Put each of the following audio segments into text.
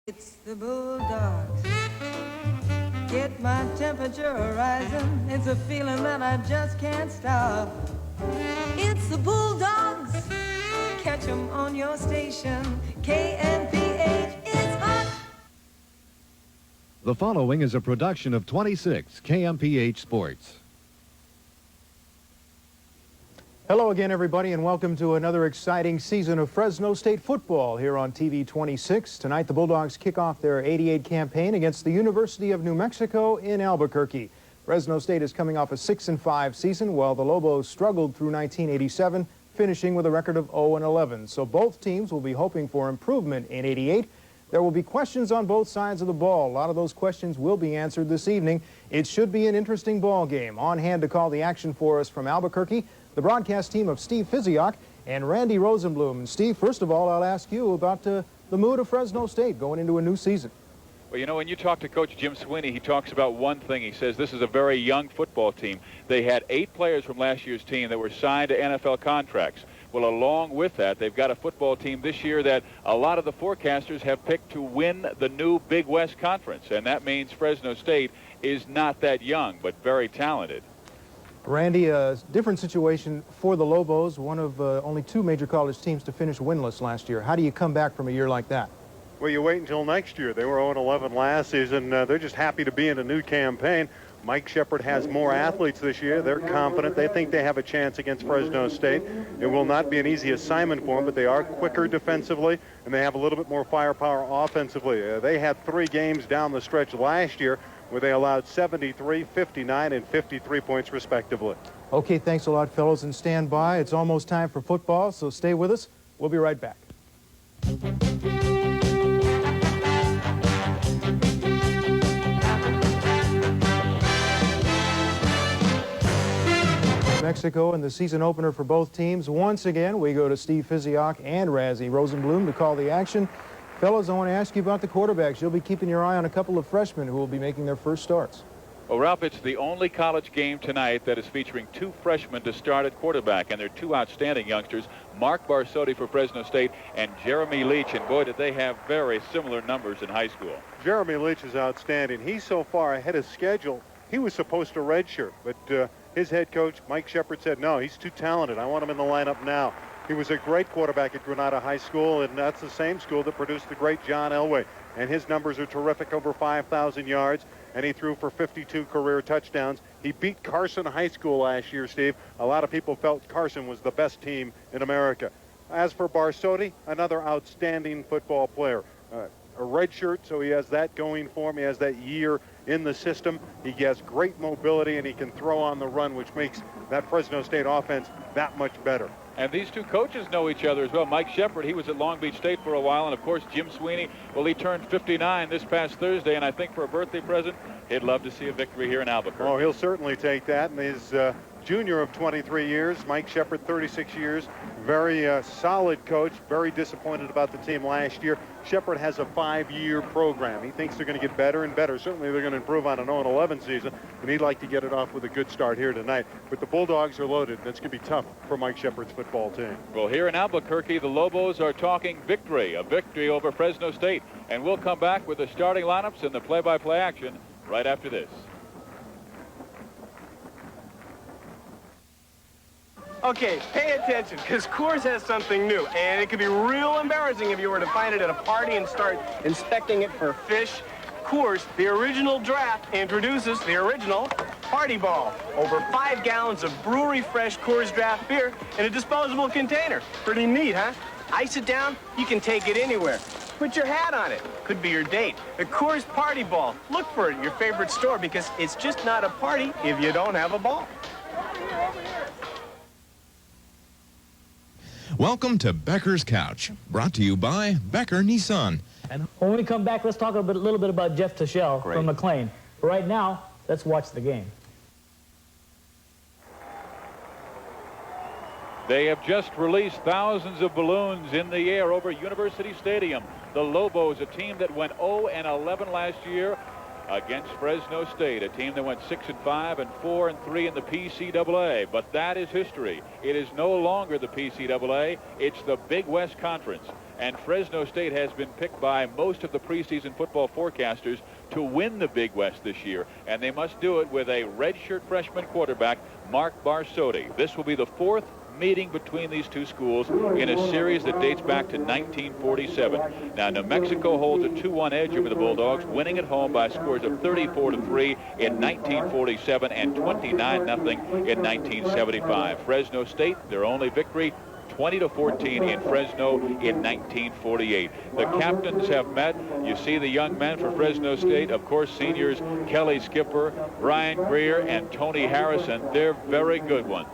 It's the Bulldogs. Get my temperature rising. It's a feeling that I just can't stop. It's the Bulldogs. Catch 'em on your station. KNPH. It's hot. The following is a production of 26 KMPH Sports. Hello again, everybody, and welcome to another exciting season of Fresno State football here on TV 26. Tonight, the Bulldogs kick off their 88 campaign against the University of New Mexico in Albuquerque. Fresno State is coming off a 6-5 season, while the Lobos struggled through 1987, finishing with a record of 0-11. So both teams will be hoping for improvement in 88. There will be questions on both sides of the ball. A lot of those questions will be answered this evening. It should be an interesting ball game. On hand to call the action for us from Albuquerque, the broadcast team of Steve Fiziak and Randy Rosenblum. And Steve, first of all, I'll ask you about the mood of Fresno State going into a new season. Well, you know, when you talk to Coach Jim Sweeney, he talks about one thing. He says this is a very young football team. They had 8 players from last year's team that were signed to NFL contracts. Well, along with that, they've got a football team this year that a lot of the forecasters have picked to win the new Big West Conference. And that means Fresno State is not that young, but very talented. Randy, a different situation for the Lobos, one of only 2 major college teams to finish winless last year. How do you come back from a year like that? Well, you wait until next year. They were 0-11 last season. They're just happy to be in a new campaign. Mike Shepard has more athletes this year. They're confident. They think they have a chance against Fresno State. It will not be an easy assignment for them, but they are quicker defensively, and they have a little bit more firepower offensively. They had 3 games down the stretch last year where they allowed 73, 59, and 53 points respectively. Okay, thanks a lot, fellows, and stand by. It's almost time for football, so stay with us. We'll be right back. Mexico and the season opener for both teams. Once again, we go to Steve Fiziak and Razzie Rosenblum to call the action. Fellas, I want to ask you about the quarterbacks. You'll be keeping your eye on a couple of freshmen who will be making their first starts. Well, Ralph, it's the only college game tonight that is featuring 2 freshmen to start at quarterback, and they're 2 outstanding youngsters, Mark Barsotti for Fresno State and Jeremy Leach, and boy, did they have very similar numbers in high school. Jeremy Leach is outstanding. He's so far ahead of schedule. He was supposed to redshirt, but his head coach, Mike Shepard, said, no, he's too talented. I want him in the lineup now. He was a great quarterback at Granada High School, and that's the same school that produced the great John Elway. And his numbers are terrific, over 5,000 yards, and he threw for 52 career touchdowns. He beat Carson High School last year, Steve. A lot of people felt Carson was the best team in America. As for Barsotti, another outstanding football player. A red shirt, so he has that going for him. He has that year in the system. He has great mobility, and he can throw on the run, which makes that Fresno State offense that much better. And these 2 coaches know each other as well. Mike Shepard, he was at Long Beach State for a while, and of course Jim Sweeney, well, he turned 59 this past Thursday, and I think for a birthday present, he'd love to see a victory here in Albuquerque. Oh, he'll certainly take that. And his junior of 23 years, Mike Shepard, 36 years, very solid coach, very disappointed about the team last year. Shepard has a 5-year program. He thinks they're going to get better and better. Certainly they're going to improve on an 0-11 season, and he'd like to get it off with a good start here tonight. But the Bulldogs are loaded, and it's going to be tough for Mike Shepard's football team. Well, here in Albuquerque, the Lobos are talking victory, a victory over Fresno State. And we'll come back with the starting lineups and the play-by-play action right after this. Okay, pay attention, because Coors has something new, and it could be real embarrassing if you were to find it at a party and start inspecting it for fish. Coors, the original draft, introduces the original Party Ball. Over 5 gallons of brewery-fresh Coors draft beer in a disposable container. Pretty neat, huh? Ice it down, you can take it anywhere. Put your hat on it. Could be your date. The Coors Party Ball. Look for it at your favorite store, because it's just not a party if you don't have a ball. Welcome to Becker's Couch, brought to you by Becker Nissan. And when we come back, let's talk a little bit about Jeff Tuchel from McLean. But right now, let's watch the game. They have just released thousands of balloons in the air over University Stadium. The Lobos, a team that went 0-11 last year, against Fresno State, a team that went 6-5 and 4-3 in the PCAA. But that is history. It is no longer the PCAA. It's the Big West Conference. And Fresno State has been picked by most of the preseason football forecasters to win the Big West this year. And they must do it with a redshirt freshman quarterback, Mark Barsotti. This will be the fourth meeting between these two schools in a series that dates back to 1947. Now, New Mexico holds a 2-1 edge over the Bulldogs, winning at home by scores of 34-3 in 1947 and 29-0 in 1975. Fresno State, their only victory, 20-14 in Fresno in 1948. The captains have met. You see the young men for Fresno State, of course, seniors Kelly Skipper, Brian Greer, and Tony Harrison. They're very good ones.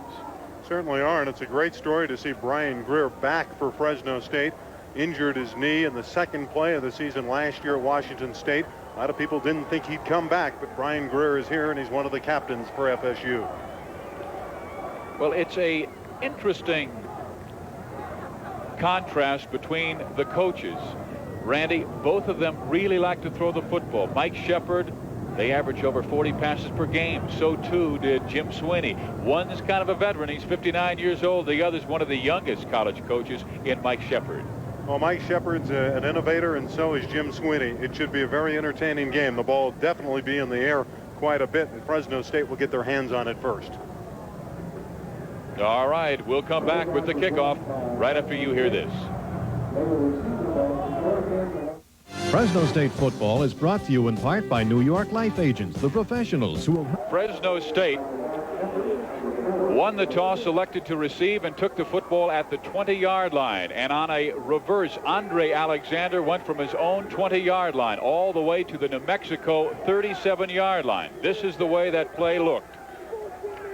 Certainly are, and it's a great story to see Brian Greer back for Fresno State. Injured his knee in the second play of the season last year at Washington State. A lot of people didn't think he'd come back, but Brian Greer is here, and he's one of the captains for FSU. Well, it's a interesting contrast between the coaches. Randy, both of them really like to throw the football. Mike Shepard, they average over 40 passes per game. So too did Jim Sweeney. One's kind of a veteran. He's 59 years old. The other's one of the youngest college coaches in Mike Shepard. Well, Mike Shepard's an innovator, and so is Jim Sweeney. It should be a very entertaining game. The ball will definitely be in the air quite a bit, and Fresno State will get their hands on it first. All right, we'll come back with the kickoff right after you hear this. Fresno State football is brought to you in part by New York Life Agents, the professionals who have... Fresno State won the toss, elected to receive, and took the football at the 20-yard line. And on a reverse, Andre Alexander went from his own 20-yard line all the way to the New Mexico 37-yard line. This is the way that play looked.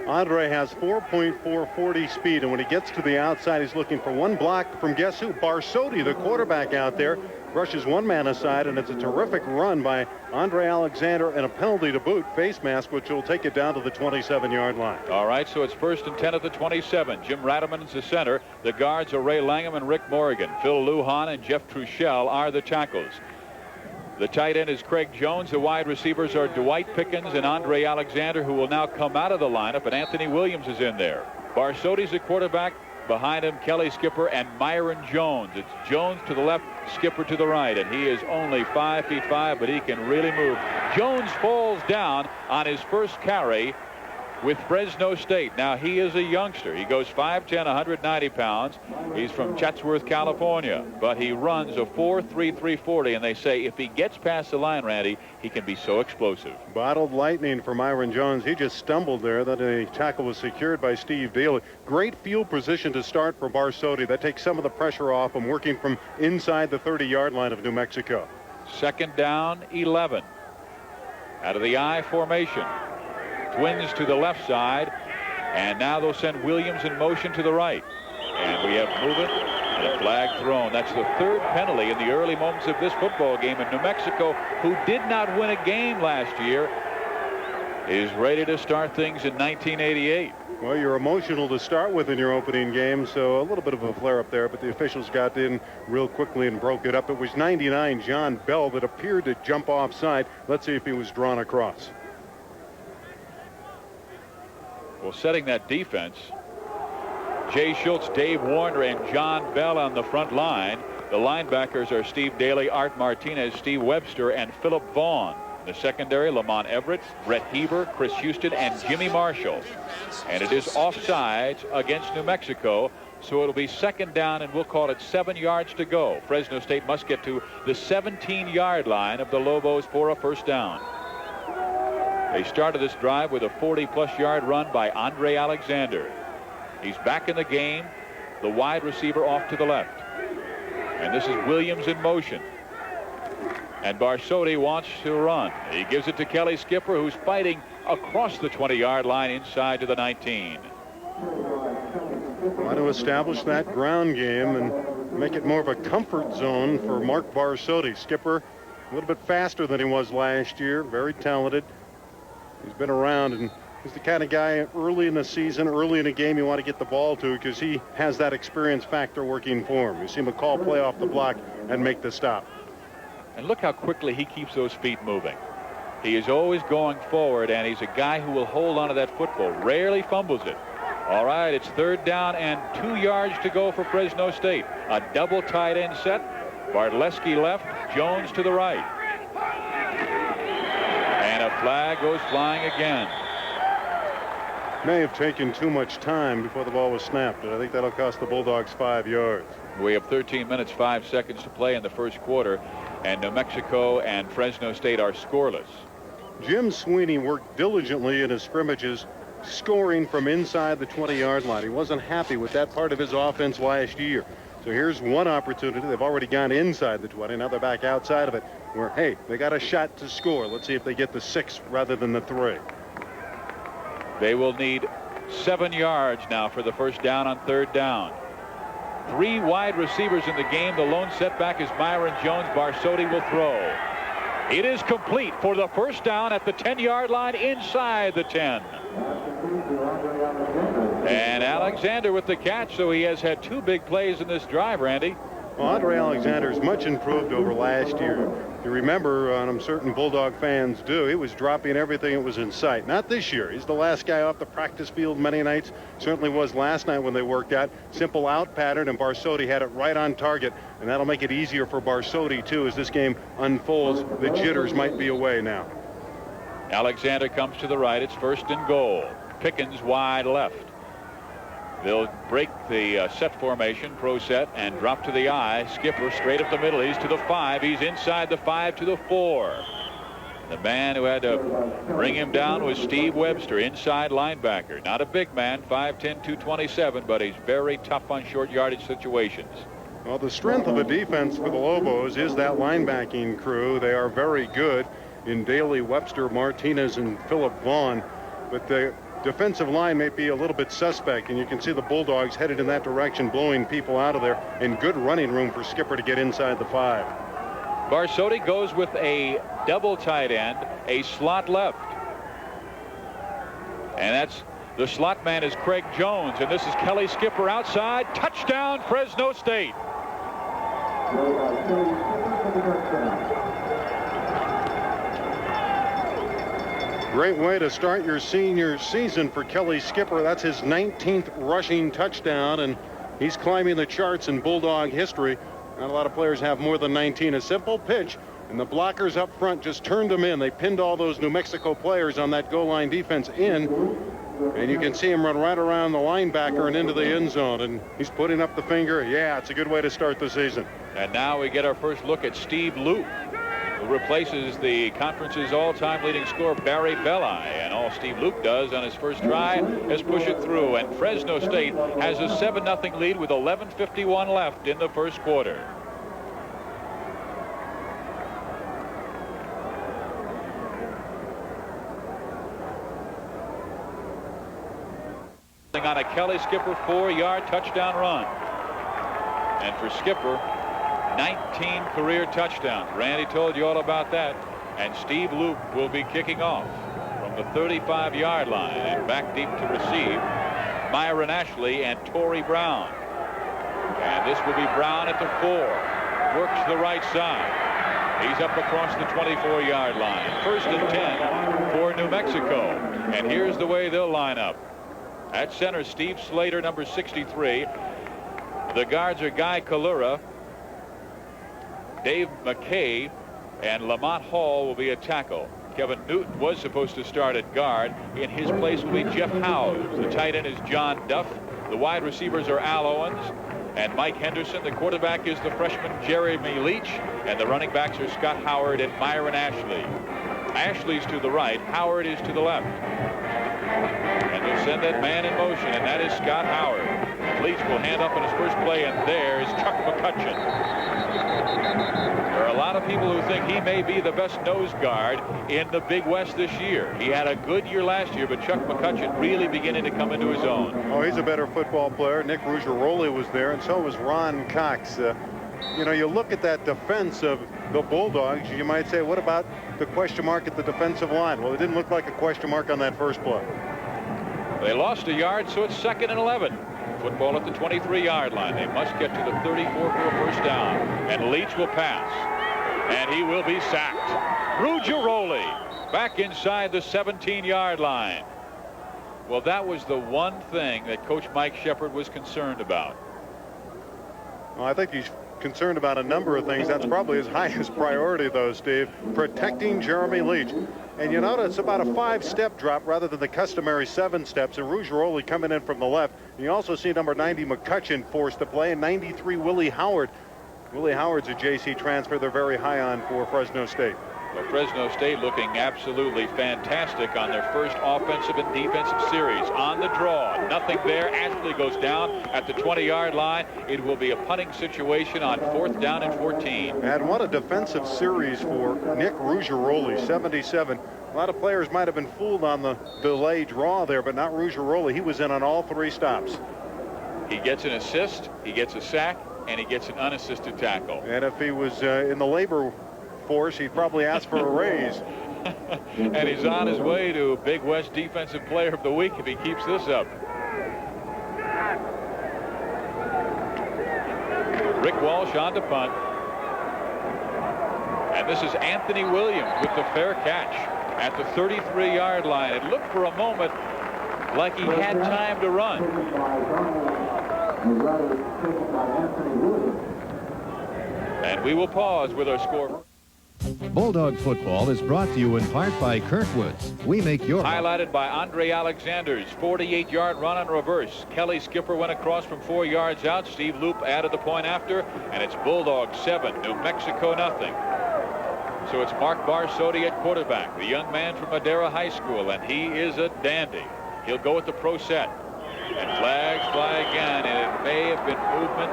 Andre has 4.440 speed, and when he gets to the outside, he's looking for one block from guess who? Barsotti, the quarterback out there, brushes one man aside, and it's a terrific run by Andre Alexander and a penalty to boot, face mask, which will take it down to the 27-yard line. All right, so it's 1st and 10 at the 27. Jim Radaman's the center. The guards are Ray Langham and Rick Morgan. Phil Lujan and Jeff Truschell are the tackles. The tight end is Craig Jones. The wide receivers are Dwight Pickens and Andre Alexander, who will now come out of the lineup, and Anthony Williams is in there. Barsotti's the quarterback. Behind him, Kelly Skipper and Myron Jones. It's Jones to the left, Skipper to the right, and he is only 5 feet 5, but he can really move. Jones falls down on his first carry with Fresno State. Now, he is a youngster. He goes 5'10", 190 pounds. He's from Chatsworth, California, but he runs a 4.33 40, and they say if he gets past the line, Randy, he can be so explosive. Bottled lightning for Myron Jones. He just stumbled there. Then a tackle was secured by Steve Daly. Great field position to start for Barsotti. That takes some of the pressure off him, working from inside the 30-yard line of New Mexico. 2nd down, 11. Out of the I formation. Twins to the left side, and now they'll send Williams in motion to the right. And we have movement and a flag thrown. That's the 3rd penalty in the early moments of this football game. And New Mexico, who did not win a game last year, is ready to start things in 1988. Well, you're emotional to start with in your opening game, so a little bit of a flare-up there, but the officials got in real quickly and broke it up. It was 99 John Bell that appeared to jump offside. Let's see if he was drawn across. Well, setting that defense, Jay Schultz, Dave Warner, and John Bell on the front line. The linebackers are Steve Daly, Art Martinez, Steve Webster, and Philip Vaughn. The secondary, Lamont Everett, Brett Heber, Chris Houston, and Jimmy Marshall. And it is offsides against New Mexico, so it'll be 2nd down, and we'll call it 7 yards to go. Fresno State must get to the 17-yard line of the Lobos for a 1st down. They started this drive with a 40-plus yard run by Andre Alexander. He's back in the game, the wide receiver off to the left. And this is Williams in motion. And Barsotti wants to run. He gives it to Kelly Skipper, who's fighting across the 20-yard line inside to the 19. Want to establish that ground game and make it more of a comfort zone for Mark Barsotti. Skipper a little bit faster than he was last year, very talented. He's been around, and he's the kind of guy early in the season, early in a game you want to get the ball to, because he has that experience factor working for him. You see him call play off the block and make the stop. And look how quickly he keeps those feet moving. He is always going forward, and he's a guy who will hold on to that football. Rarely fumbles it. All right, it's 3rd down and 2 yards to go for Fresno State. A double tight end set. Bartleski left, Jones to the right. And a flag goes flying again. May have taken too much time before the ball was snapped, but I think that'll cost the Bulldogs 5 yards. We have 13 minutes, 5 seconds to play in the first quarter, and New Mexico and Fresno State are scoreless. Jim Sweeney worked diligently in his scrimmages, scoring from inside the 20-yard line. He wasn't happy with that part of his offense last year. So here's one opportunity. They've already gone inside the 20. Now they're back outside of it where, hey, they got a shot to score. Let's see if they get the 6 rather than the 3. They will need 7 yards now for the first down on 3rd down. 3 wide receivers in the game. The lone setback is Myron Jones. Barsotti will throw. It is complete for the first down at the 10-yard line inside the 10. And Alexander with the catch, so he has had 2 big plays in this drive, Randy. Well, Andre Alexander is much improved over last year. You remember, and certain Bulldog fans do, he was dropping everything that was in sight. Not this year. He's the last guy off the practice field many nights. Certainly was last night when they worked out. Simple out pattern, and Barsotti had it right on target. And that'll make it easier for Barsotti, too, as this game unfolds. The jitters might be away now. Alexander comes to the right. It's 1st and goal. Pickens wide left. They'll break the set formation, pro set, and drop to the I. Skipper straight up the middle. He's to the 5. He's inside the 5 to the 4. The man who had to bring him down was Steve Webster, inside linebacker. Not a big man, 5'10", 227, but he's very tough on short yardage situations. Well, the strength of the defense for the Lobos is that linebacking crew. They are very good in Daly, Webster, Martinez, and Philip Vaughn. But the defensive line may be a little bit suspect, and you can see the Bulldogs headed in that direction, blowing people out of there, and good running room for Skipper to get inside the 5. Barsotti goes with a double tight end, a slot left. And that's the slot man is Craig Jones, and this is Kelly Skipper outside. Touchdown, Fresno State. Great way to start your senior season for Kelly Skipper. That's his 19th rushing touchdown, and he's climbing the charts in Bulldog history. Not a lot of players have more than 19. A simple pitch, and the blockers up front just turned him in. They pinned all those New Mexico players on that goal line defense in, and you can see him run right around the linebacker and into the end zone, and he's putting up the finger. Yeah, it's a good way to start the season. And now we get our first look at Steve Loop, who replaces the conference's all-time leading scorer Barry Belli. And all Steve Loop does on his first try is push it through. And Fresno State has a 7-0 lead with 11:51 left in the first quarter. On a Kelly Skipper 4-yard touchdown run. And for Skipper, 19 career touchdowns. Randy told you all about that. And Steve Loop will be kicking off from the 35-yard line, and back deep to receive Myron Ashley and Torrey Brown. And this will be Brown at the 4. Works the right side. He's up across the 24-yard line. 1st and 10 for New Mexico. And here's the way they'll line up. At center, Steve Slater, number 63. The guards are Guy Kalura, Dave McKay, and Lamont Hall will be at tackle. Kevin Newton was supposed to start at guard. In his place will be Jeff Howes. The tight end is John Duff. The wide receivers are Al Owens and Mike Henderson. The quarterback is the freshman Jeremy Leach, and the running backs are Scott Howard and Myron Ashley. Ashley's to the right, Howard is to the left. And they'll send that man in motion, and that is Scott Howard. Leach will hand up in his first play, and there is Chuck McCutcheon. There are a lot of people who think he may be the best nose guard in the Big West this year. He had a good year last year, but Chuck McCutcheon really beginning to come into his own. Oh, he's a better football player. Nick Ruggiero was there, and so was Ron Cox. You know, you look at that defense of the Bulldogs, you might say, what about the question mark at the defensive line? Well, it didn't look like a question mark on that first play. They lost a yard, so it's 2nd and 11. Football at the 23-yard line. They must get to the 34 for a first down. And Leach will pass. And he will be sacked. Ruggiero back inside the 17-yard line. Well, that was the one thing that Coach Mike Shepard was concerned about. Well, I think he's concerned about a number of things. That's probably his highest priority, though, Steve. Protecting Jeremy Leach. And you notice about a 5-step drop rather than the customary 7 steps. And Ruggiero coming in from the left. And you also see number 90 McCutcheon forced to play, and 93 Willie Howard. Willie Howard's a JC transfer they're very high on for Fresno State. Well, Fresno State looking absolutely fantastic on their first offensive and defensive series. On the draw, nothing there. Ashley goes down at the 20-yard line. It will be a punting situation on 4th down and 14. And what a defensive series for Nick Ruggiero, 77. A lot of players might have been fooled on the delay draw there, but not Ruggiero. He was in on all 3 stops. He gets an assist, he gets a sack, and he gets an unassisted tackle. And if he was in the labor force, he'd probably ask for a raise. And he's on his way to Big West Defensive Player of the Week if he keeps this up. Rick Walsh on to punt. And this is Anthony Williams with the fair catch at the 33-yard line. It looked for a moment like he had time to run. And we will pause with our score. Bulldog football is brought to you in part by Kirkwoods. We make your... Highlighted by Andre Alexander's 48-yard run on reverse. Kelly Skipper went across from 4 yards out. Steve Loop added the point after, and it's Bulldogs 7, New Mexico nothing. So it's Mark Barsotti at quarterback, the young man from Madera High School, and he is a dandy. He'll go with the pro set. And flags fly again, and it may have been movement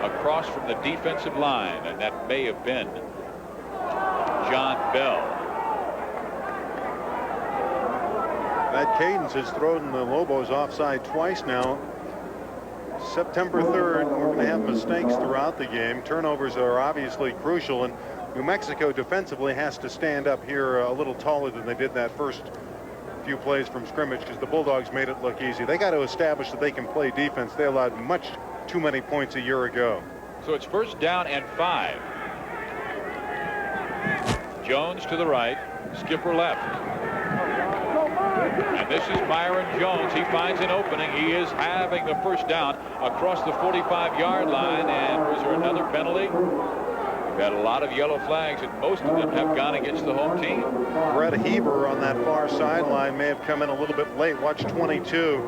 across from the defensive line, and that may have been John Bell. Matt Cadence has thrown the Lobos offside twice now. September 3rd, we're going to have mistakes throughout the game. Turnovers are obviously crucial, and New Mexico defensively has to stand up here a little taller than they did that first few plays from scrimmage, because the Bulldogs made it look easy. They got to establish that they can play defense. They allowed much too many points a year ago. So it's 1st down and 5. Jones to the right, Skipper left. And this is Myron Jones. He finds an opening. He is having the 1st down across the 45-yard line. And was there another penalty? We've had a lot of yellow flags, and most of them have gone against the home team. Brett Heber on that far sideline may have come in a little bit late. Watch 22.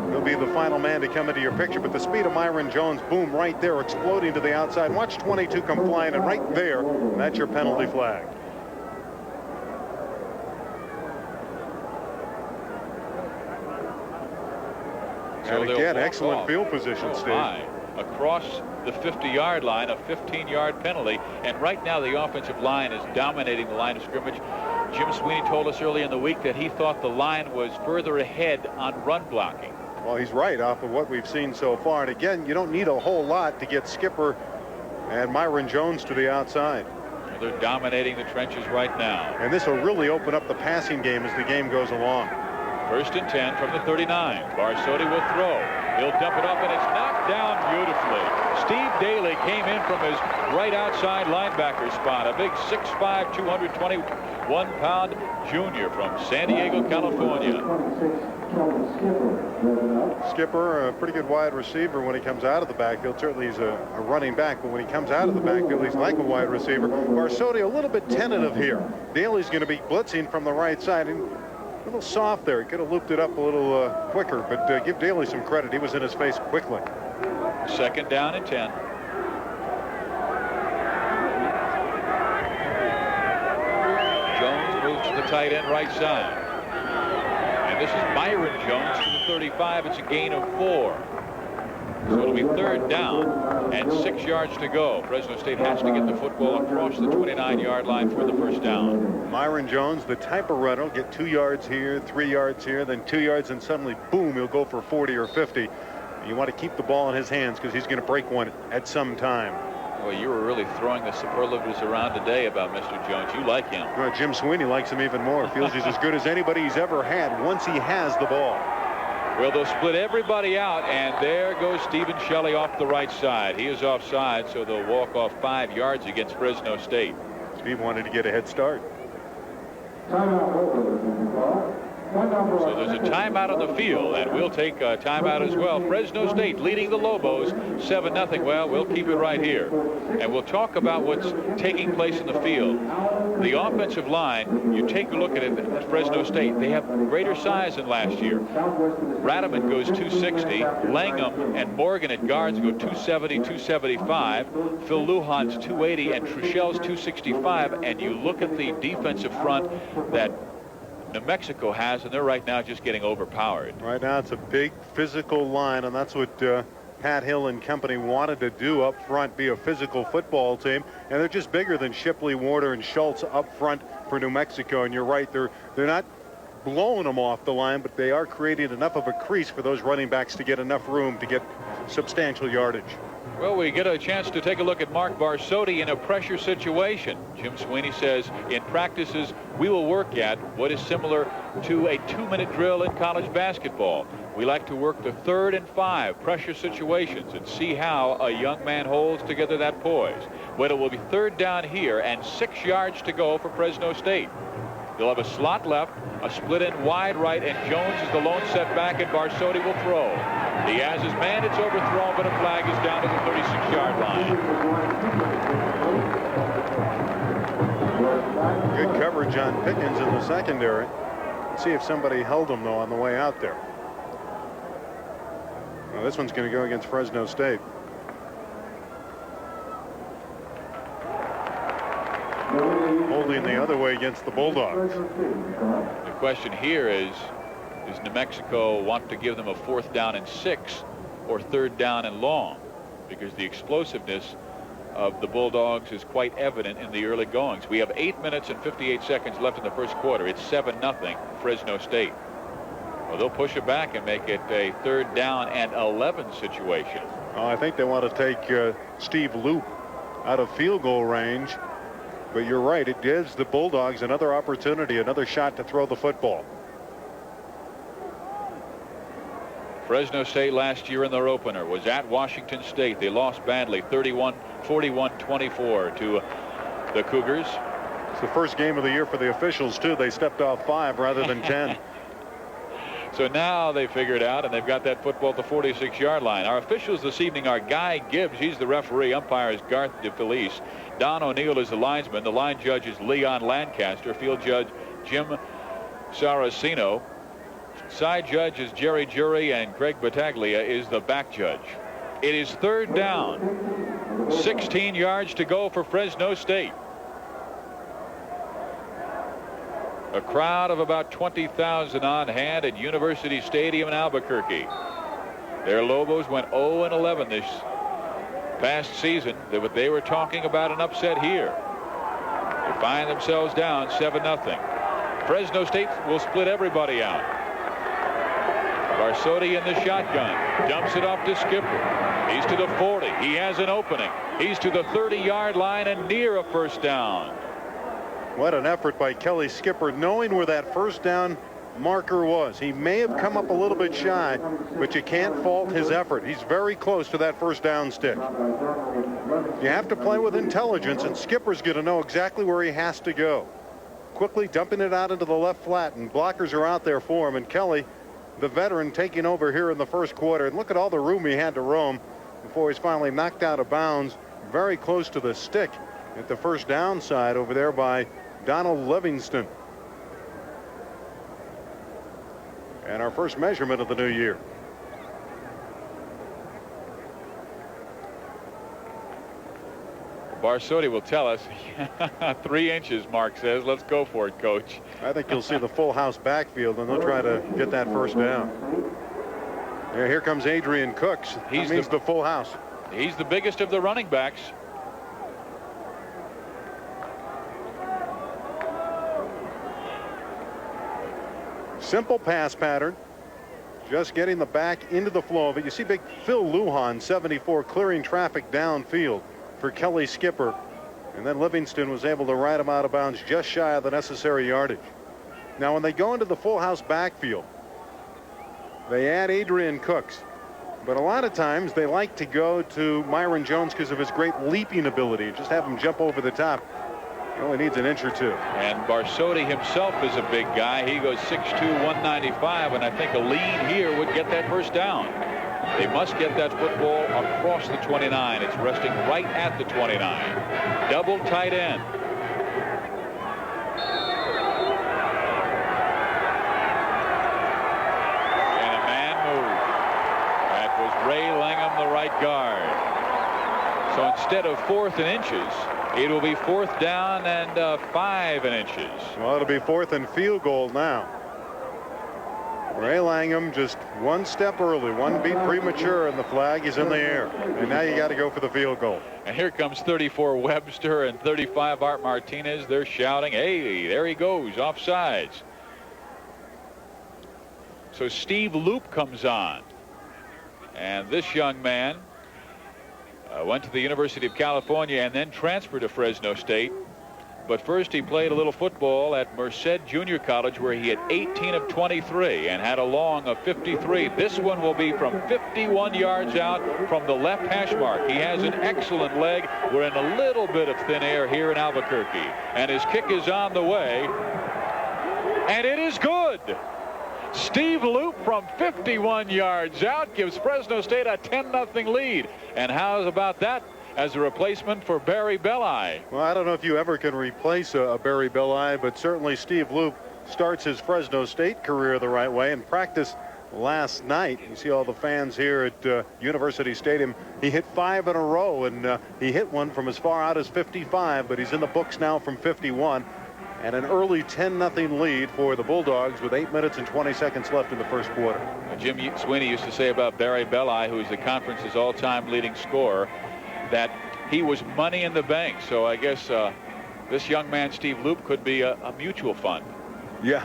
He'll be the final man to come into your picture, but the speed of Myron Jones, boom, right there, exploding to the outside. Watch 22 come flying, and right there, that's your penalty flag. So and again, excellent field position, Steve. Across the 50-yard line, a 15-yard penalty, and right now the offensive line is dominating the line of scrimmage. Jim Sweeney told us early in the week that he thought the line was further ahead on run blocking. Well, he's right off of what we've seen so far. And again, you don't need a whole lot to get Skipper and Myron Jones to the outside. Well, they're dominating the trenches right now. And this will really open up the passing game as the game goes along. 1st and 10 from the 39. Barsotti will throw. He'll dump it up, and it's knocked down beautifully. Steve Daly came in from his right outside linebacker spot. A big 6'5", 221-pound junior from San Diego, California. Skipper, a pretty good wide receiver when he comes out of the backfield. Certainly he's a running back, but when he comes out of the backfield, he's like a wide receiver. Barsotti a little bit tentative here. Daly's going to be blitzing from the right side. And a little soft there. He could have looped it up a little quicker, but give Daly some credit. He was in his face quickly. 2nd down and 10. Jones moves to the tight end right side. And this is Myron Jones to the 35. It's a gain of 4. So it'll be 3rd down and 6 yards to go. Fresno State has to get the football across the 29-yard line for the 1st down. Myron Jones, the type of runner, will get 2 yards here, 3 yards here, then 2 yards, and suddenly, boom, he'll go for 40 or 50. You want to keep the ball in his hands because he's going to break one at some time. Well, you were really throwing the superlatives around today about Mr. Jones. You like him. Well, Jim Sweeney likes him even more. Feels he's as good as anybody he's ever had once he has the ball. Well, they'll split everybody out, and there goes Stephen Shelley off the right side. He is offside, so they'll walk off 5 yards against Fresno State. Steve wanted to get a head start. So there's a timeout on the field, and we'll take a timeout as well. Fresno State leading the Lobos 7-0. Well, we'll keep it right here, and we'll talk about what's taking place in the field. The offensive line, you take a look at it at Fresno State, they have greater size than last year. Radaman goes 260. Langham and Morgan at guards go 270, 275. Phil Lujan's 280 and Truchel's 265. And you look at the defensive front that New Mexico has, and they're right now just getting overpowered. Right now it's a big physical line, and that's what Pat Hill and company wanted to do up front, be a physical football team, and they're just bigger than Shipley, Warder, and Schultz up front for New Mexico. And you're right, they're not blowing them off the line, but they are creating enough of a crease for those running backs to get enough room to get substantial yardage. Well, we get a chance to take a look at Mark Barsotti in a pressure situation. Jim Sweeney says in practices we will work at what is similar to a 2-minute drill in college basketball. We like to work the 3rd and 5 pressure situations and see how a young man holds together that poise. Well, it will be 3rd down here and 6 yards to go for Fresno State. They'll have a slot left, a split in wide right, and Jones is the lone setback, and Barsotti will throw. He has his man. It's overthrown, but a flag is down to the 36-yard line. Good coverage on Pickens in the secondary. Let's see if somebody held him, though, on the way out there. Well, this one's going to go against Fresno State. Holding the other way against the Bulldogs. The question here is, does New Mexico want to give them a 4th down and 6 or 3rd down and long? Because the explosiveness of the Bulldogs is quite evident in the early goings. We have 8 minutes and 58 seconds left in the first quarter. It's 7-0 Fresno State. Well, they'll push it back and make it a 3rd down and 11 situation. Oh, I think they want to take Steve Loop out of field goal range. But you're right, it gives the Bulldogs another opportunity, another shot to throw the football. Fresno State last year in their opener was at Washington State. They lost badly, 41-24 to the Cougars. It's the first game of the year for the officials, too. They stepped off 5 rather than 10. So now they figured out, and they've got that football at the 46-yard line. Our officials this evening are Guy Gibbs. He's the referee. Umpire is Garth DeFelice. Don O'Neill is the linesman. The line judge is Leon Lancaster. Field judge Jim Saraceno. Side judge is Jerry Jury, and Greg Battaglia is the back judge. It is 3rd down. 16 yards to go for Fresno State. A crowd of about 20,000 on hand at University Stadium in Albuquerque. Their Lobos went 0-11 this past season. They were talking about an upset here. They find themselves down 7-0. Fresno State will split everybody out. Barsotti in the shotgun. Dumps it off to Skipper. He's to the 40. He has an opening. He's to the 30-yard line and near a 1st down. What an effort by Kelly Skipper, knowing where that 1st down marker was. He may have come up a little bit shy, but you can't fault his effort. He's very close to that 1st down stick. You have to play with intelligence, and Skipper's going to know exactly where he has to go. Quickly dumping it out into the left flat, and blockers are out there for him. And Kelly, the veteran, taking over here in the first quarter. And look at all the room he had to roam before he's finally knocked out of bounds, very close to the stick at the 1st down side over there by Donald Livingston. And our first measurement of the new year. Barsotti will tell us. 3 inches, Mark says. Let's go for it, Coach. I think you'll see the full house backfield, and they'll try to get that 1st down. Yeah, here comes Adrian Cooks. That means the full house. He's the biggest of the running backs. Simple pass pattern. Just getting the back into the flow of it. You see big Phil Lujan, 74, clearing traffic downfield for Kelly Skipper. And then Livingston was able to ride him out of bounds just shy of the necessary yardage. Now, when they go into the full house backfield, they add Adrian Cooks. But a lot of times they like to go to Myron Jones because of his great leaping ability. Just have him jump over the top. Only needs an inch or two. And Barsotti himself is a big guy. He goes 6'2", 195, and I think a lead here would get that first down. They must get that football across the 29. It's resting right at the 29. Double tight end. And a man move. That was Ray Langham, the right guard. So instead of 4th and inches, it will be 4th down and 5 inches. Well, it'll be 4th and field goal now. Ray Langham just one step early, one beat premature, and the flag is in the air. And now you got to go for the field goal. And here comes 34 Webster and 35 Art Martinez. They're shouting, hey, there he goes, offsides. So Steve Loop comes on. And this young man went to the University of California and then transferred to Fresno State. But first he played a little football at Merced Junior College, where he had 18 of 23 and had a long of 53. This one will be from 51 yards out from the left hash mark. He has an excellent leg. We're in a little bit of thin air here in Albuquerque. And his kick is on the way. And it is good. Steve Loop from 51 yards out gives Fresno State a 10-0 lead. And how about that as a replacement for Barry Belli? Well, I don't know if you ever can replace a Barry Belli, but certainly Steve Loop starts his Fresno State career the right way. In practice last night, you see all the fans here at University Stadium. He hit 5 in a row, and he hit one from as far out as 55, but he's in the books now from 51. And an early 10-0 lead for the Bulldogs with 8 minutes and 20 seconds left in the first quarter. Jim Sweeney used to say about Barry Belli, who is the conference's all-time leading scorer, that he was money in the bank. So I guess this young man, Steve Loop, could be a mutual fund. Yeah,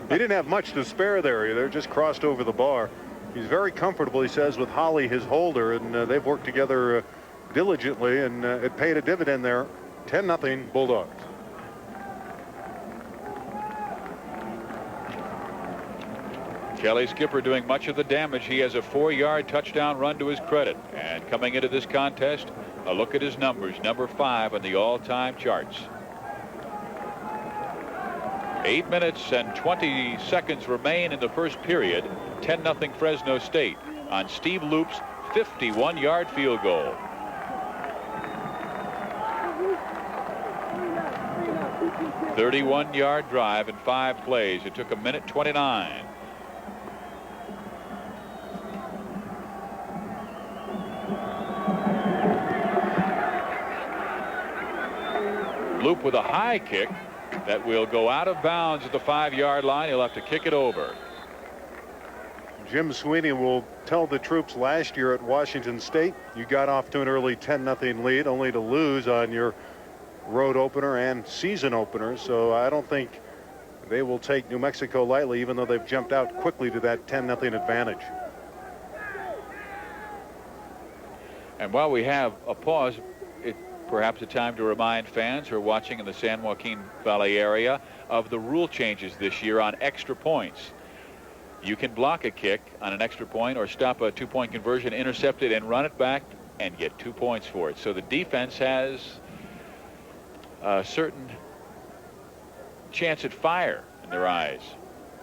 he didn't have much to spare there. They're just crossed over the bar. He's very comfortable, he says, with Holly, his holder, and they've worked together diligently, and it paid a dividend there. 10-0 Bulldogs. Kelly Skipper doing much of the damage. He has a 4-yard touchdown run to his credit. And coming into this contest, a look at his numbers. Number 5 on the all-time charts. 8 minutes and 20 seconds remain in the first period. 10-0 Fresno State on Steve Loop's 51-yard field goal. A 31-yard drive in 5 plays. It took 1:29. Loop with a high kick that will go out of bounds at the 5-yard line. He'll have to kick it over. Jim Sweeney will tell the troops last year at Washington State, you got off to an early 10-0 lead, only to lose on your road opener and season opener. So I don't think they will take New Mexico lightly, even though they've jumped out quickly to that 10-0 advantage. And while we have a pause, perhaps a time to remind fans who are watching in the San Joaquin Valley area of the rule changes this year on extra points. You can block a kick on an extra point or stop a 2-point conversion, intercept it, and run it back and get 2 points for it. So the defense has a certain chance at fire in their eyes.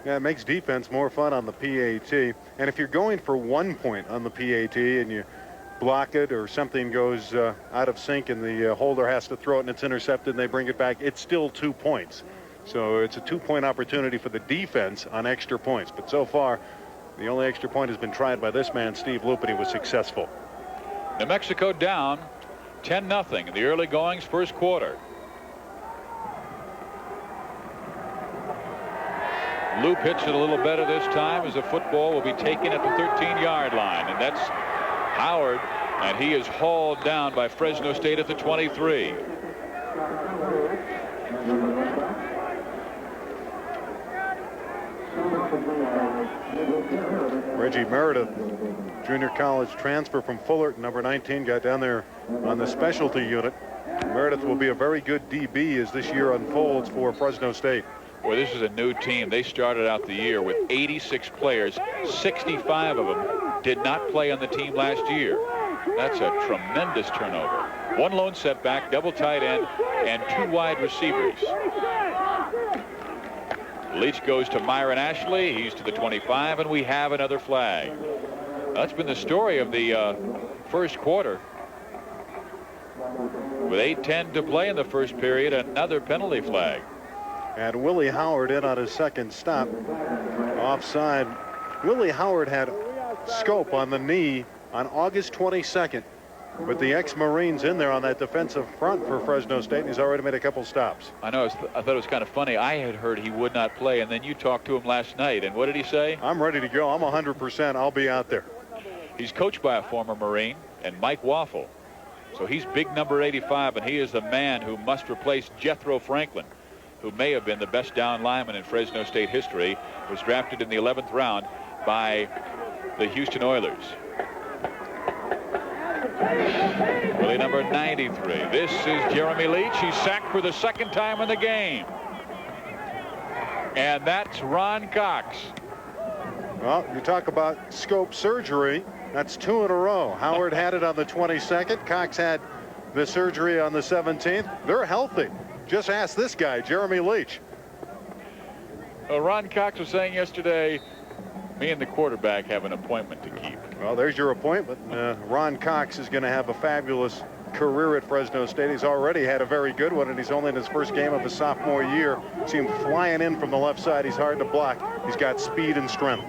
Yeah, it makes defense more fun on the PAT. And if you're going for 1 point on the PAT and you block it or something goes out of sync and the holder has to throw it and it's intercepted and they bring it back, it's still 2 points. So it's a 2-point opportunity for the defense on extra points. But so far, the only extra point has been tried by this man, Steve Loop, and he was successful. New Mexico down 10-0 in the early goings, first quarter. Loop hits it a little better this time as the football will be taken at the 13-yard line, and that's Howard, and he is hauled down by Fresno State at the 23. Reggie Meredith, junior college transfer from Fullerton, number 19, got down there on the specialty unit. Meredith will be a very good DB as this year unfolds for Fresno State. Well, this is a new team. They started out the year with 86 players. 65 of them did not play on the team last year. That's a tremendous turnover. One lone setback, double tight end. and 2 wide receivers. Leach goes to Myron Ashley. He's to the 25, and we have another flag. That's been the story of the first quarter. With 8:10 to play in the first period, another penalty flag. And Willie Howard in on his second stop. Offside. Willie Howard had scope on the knee on August 22nd. With the ex-Marines in there on that defensive front for Fresno State, and he's already made a couple stops. I know. I thought it was kind of funny. I had heard he would not play, and then you talked to him last night, and what did he say? I'm ready to go. I'm 100%. I'll be out there. He's coached by a former Marine, and Mike Waffle. So he's big number 85, and he is the man who must replace Jethro Franklin, who may have been the best down lineman in Fresno State history, was drafted in the 11th round by the Houston Oilers. Willie number 93. This is Jeremy Leach. He's sacked for the second time in the game. And that's Ron Cox. Well, you talk about scope surgery. That's 2 in a row. Howard had it on the 22nd. Cox had the surgery on the 17th. They're healthy. Just ask this guy, Jeremy Leach. Ron Cox was saying yesterday, me and the quarterback have an appointment to keep. Well, there's your appointment. Ron Cox is going to have a fabulous career at Fresno State. He's already had a very good one, and he's only in his first game of his sophomore year. See him flying in from the left side. He's hard to block. He's got speed and strength.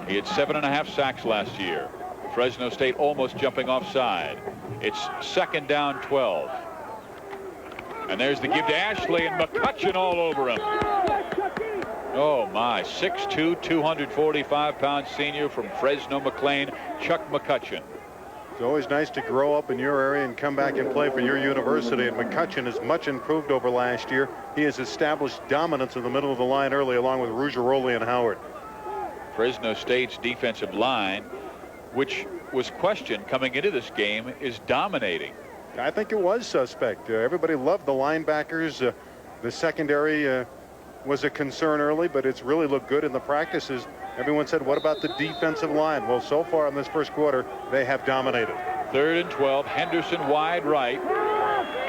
He had 7.5 sacks last year. Fresno State almost jumping offside. It's 2nd down 12. And there's the give to Ashley, and McCutcheon all over him. Oh my, 6'2", 245-pound senior from Fresno McLean, Chuck McCutcheon. It's always nice to grow up in your area and come back and play for your university. And McCutcheon is much improved over last year. He has established dominance in the middle of the line early, along with Ruggiero and Howard. Fresno State's defensive line, which was questioned coming into this game, is dominating. I think it was suspect. Everybody loved the linebackers. The secondary was a concern early, but it's really looked good in the practices. Everyone said, what about the defensive line? Well, so far in this first quarter, they have dominated. 3rd and 12. Henderson wide right.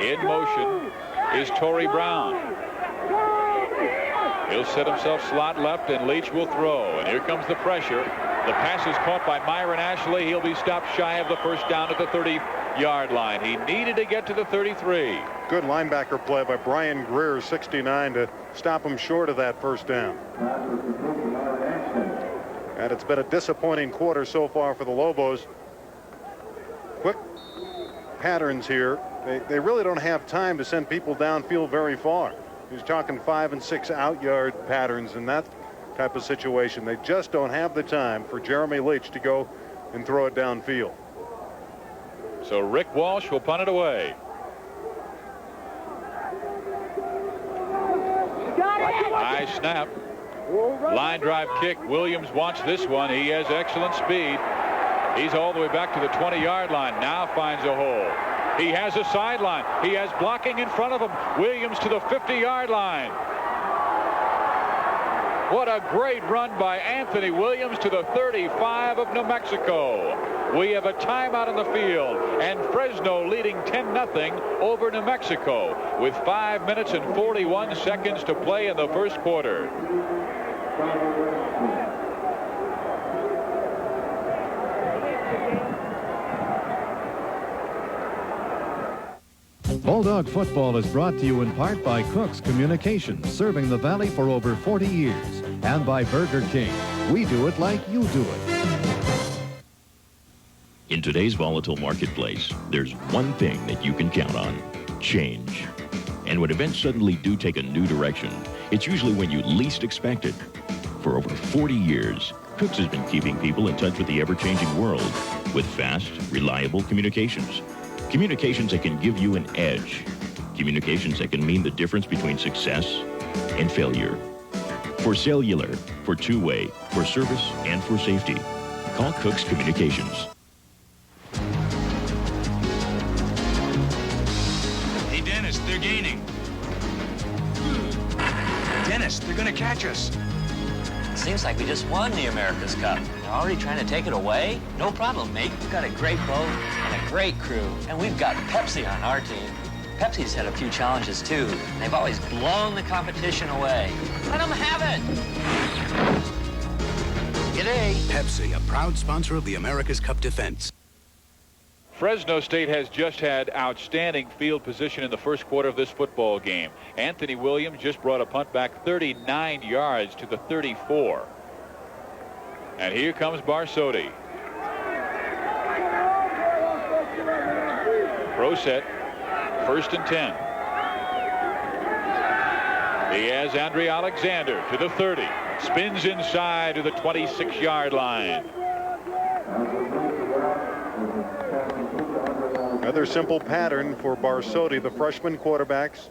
In motion is Torrey Brown. He'll set himself slot left, and Leach will throw. And here comes the pressure. The pass is caught by Myron Ashley. He'll be stopped shy of the first down at the 30-yard line. He needed to get to the 33. Good linebacker play by Brian Greer, 69, to stop him short of that first down. And it's been a disappointing quarter so far for the Lobos. Quick patterns here. They really don't have time to send people downfield very far. He's talking 5 and 6 out-yard patterns in that type of situation. They just don't have the time for Jeremy Leach to go and throw it downfield. So Rick Walsh will punt it away. High snap. Line drive kick. Williams wants this one. He has excellent speed. He's all the way back to the 20-yard line. Now finds a hole. He has a sideline. He has blocking in front of him. Williams to the 50-yard line. What a great run by Anthony Williams to the 35 of New Mexico. We have a timeout on the field, and Fresno leading 10-0 over New Mexico with 5 minutes and 41 seconds to play in the first quarter. Bulldog football is brought to you in part by Cook's Communications, serving the Valley for over 40 years, and by Burger King. We do it like you do it. In today's volatile marketplace, there's one thing that you can count on: change. And when events suddenly do take a new direction, it's usually when you least expect it. For over 40 years, Cook's has been keeping people in touch with the ever-changing world with fast, reliable communications. Communications that can give you an edge. Communications that can mean the difference between success and failure. For cellular, for two-way, for service, and for safety, call Cook's Communications. Hey, Dennis, they're gaining. Dennis, they're gonna catch us. Seems like we just won the America's Cup. They're already trying to take it away? No problem, mate. We've got a great boat and a great crew, and we've got Pepsi on our team. Pepsi's had a few challenges, too. They've always blown the competition away. Let them have it! G'day. Pepsi, a proud sponsor of the America's Cup defense. Fresno State has just had outstanding field position in the first quarter of this football game. Anthony Williams just brought a punt back 39 yards to the 34. And here comes Barsotti. Pro set, 1st and 10. He has Andre Alexander to the 30. Spins inside to the 26-yard line. Another simple pattern for Barsotti. The freshman quarterbacks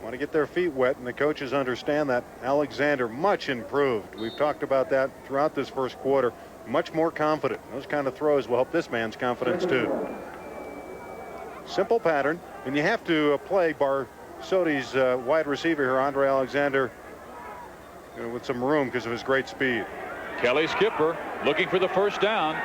want to get their feet wet, and the coaches understand that. Alexander much improved. We've talked about that throughout this first quarter. Much more confident. Those kind of throws will help this man's confidence too. Simple pattern, and you have to play Barsotti's wide receiver here, Andre Alexander, with some room because of his great speed. Kelly Skipper looking for the first down.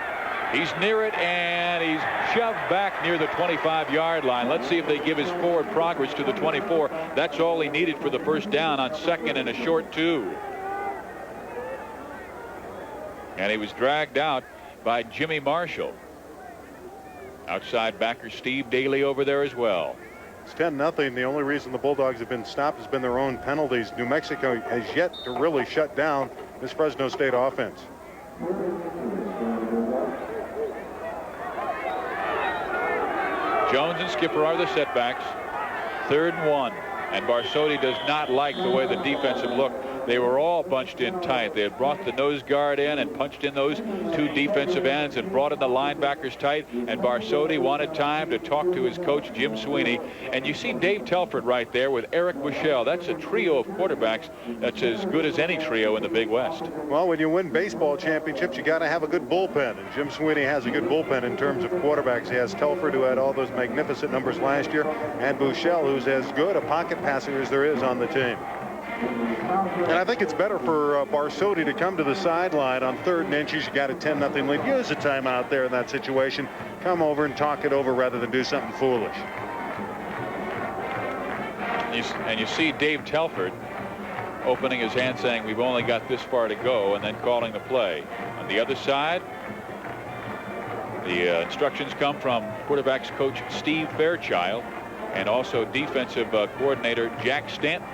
He's near it, and he's shoved back near the 25-yard line. Let's see if they give his forward progress to the 24. That's all he needed for the first down on 2nd and a short 2. And he was dragged out by Jimmy Marshall. Outside backer Steve Daly over there as well. It's 10-0. The only reason the Bulldogs have been stopped has been their own penalties. New Mexico has yet to really shut down this Fresno State offense. Jones and Skipper are the setbacks. 3rd and 1. And Barsotti does not like the way the defensive looked. They were all bunched in tight. They had brought the nose guard in and punched in those 2 defensive ends and brought in the linebackers tight. And Barsotti wanted time to talk to his coach, Jim Sweeney. And you see Dave Telford right there with Eric Bushell. That's a trio of quarterbacks that's as good as any trio in the Big West. Well, when you win baseball championships, you got to have a good bullpen. And Jim Sweeney has a good bullpen in terms of quarterbacks. He has Telford, who had all those magnificent numbers last year, and Bushell, who's as good a pocket passer as there is on the team. And I think it's better for Barsotti to come to the sideline on 3rd and inches. You got a 10-0 lead. Use a timeout there in that situation. Come over and talk it over rather than do something foolish. And you see Dave Telford opening his hand saying, we've only got this far to go, and then calling the play. On the other side, the instructions come from quarterbacks coach Steve Fairchild and also defensive coordinator Jack Stanton.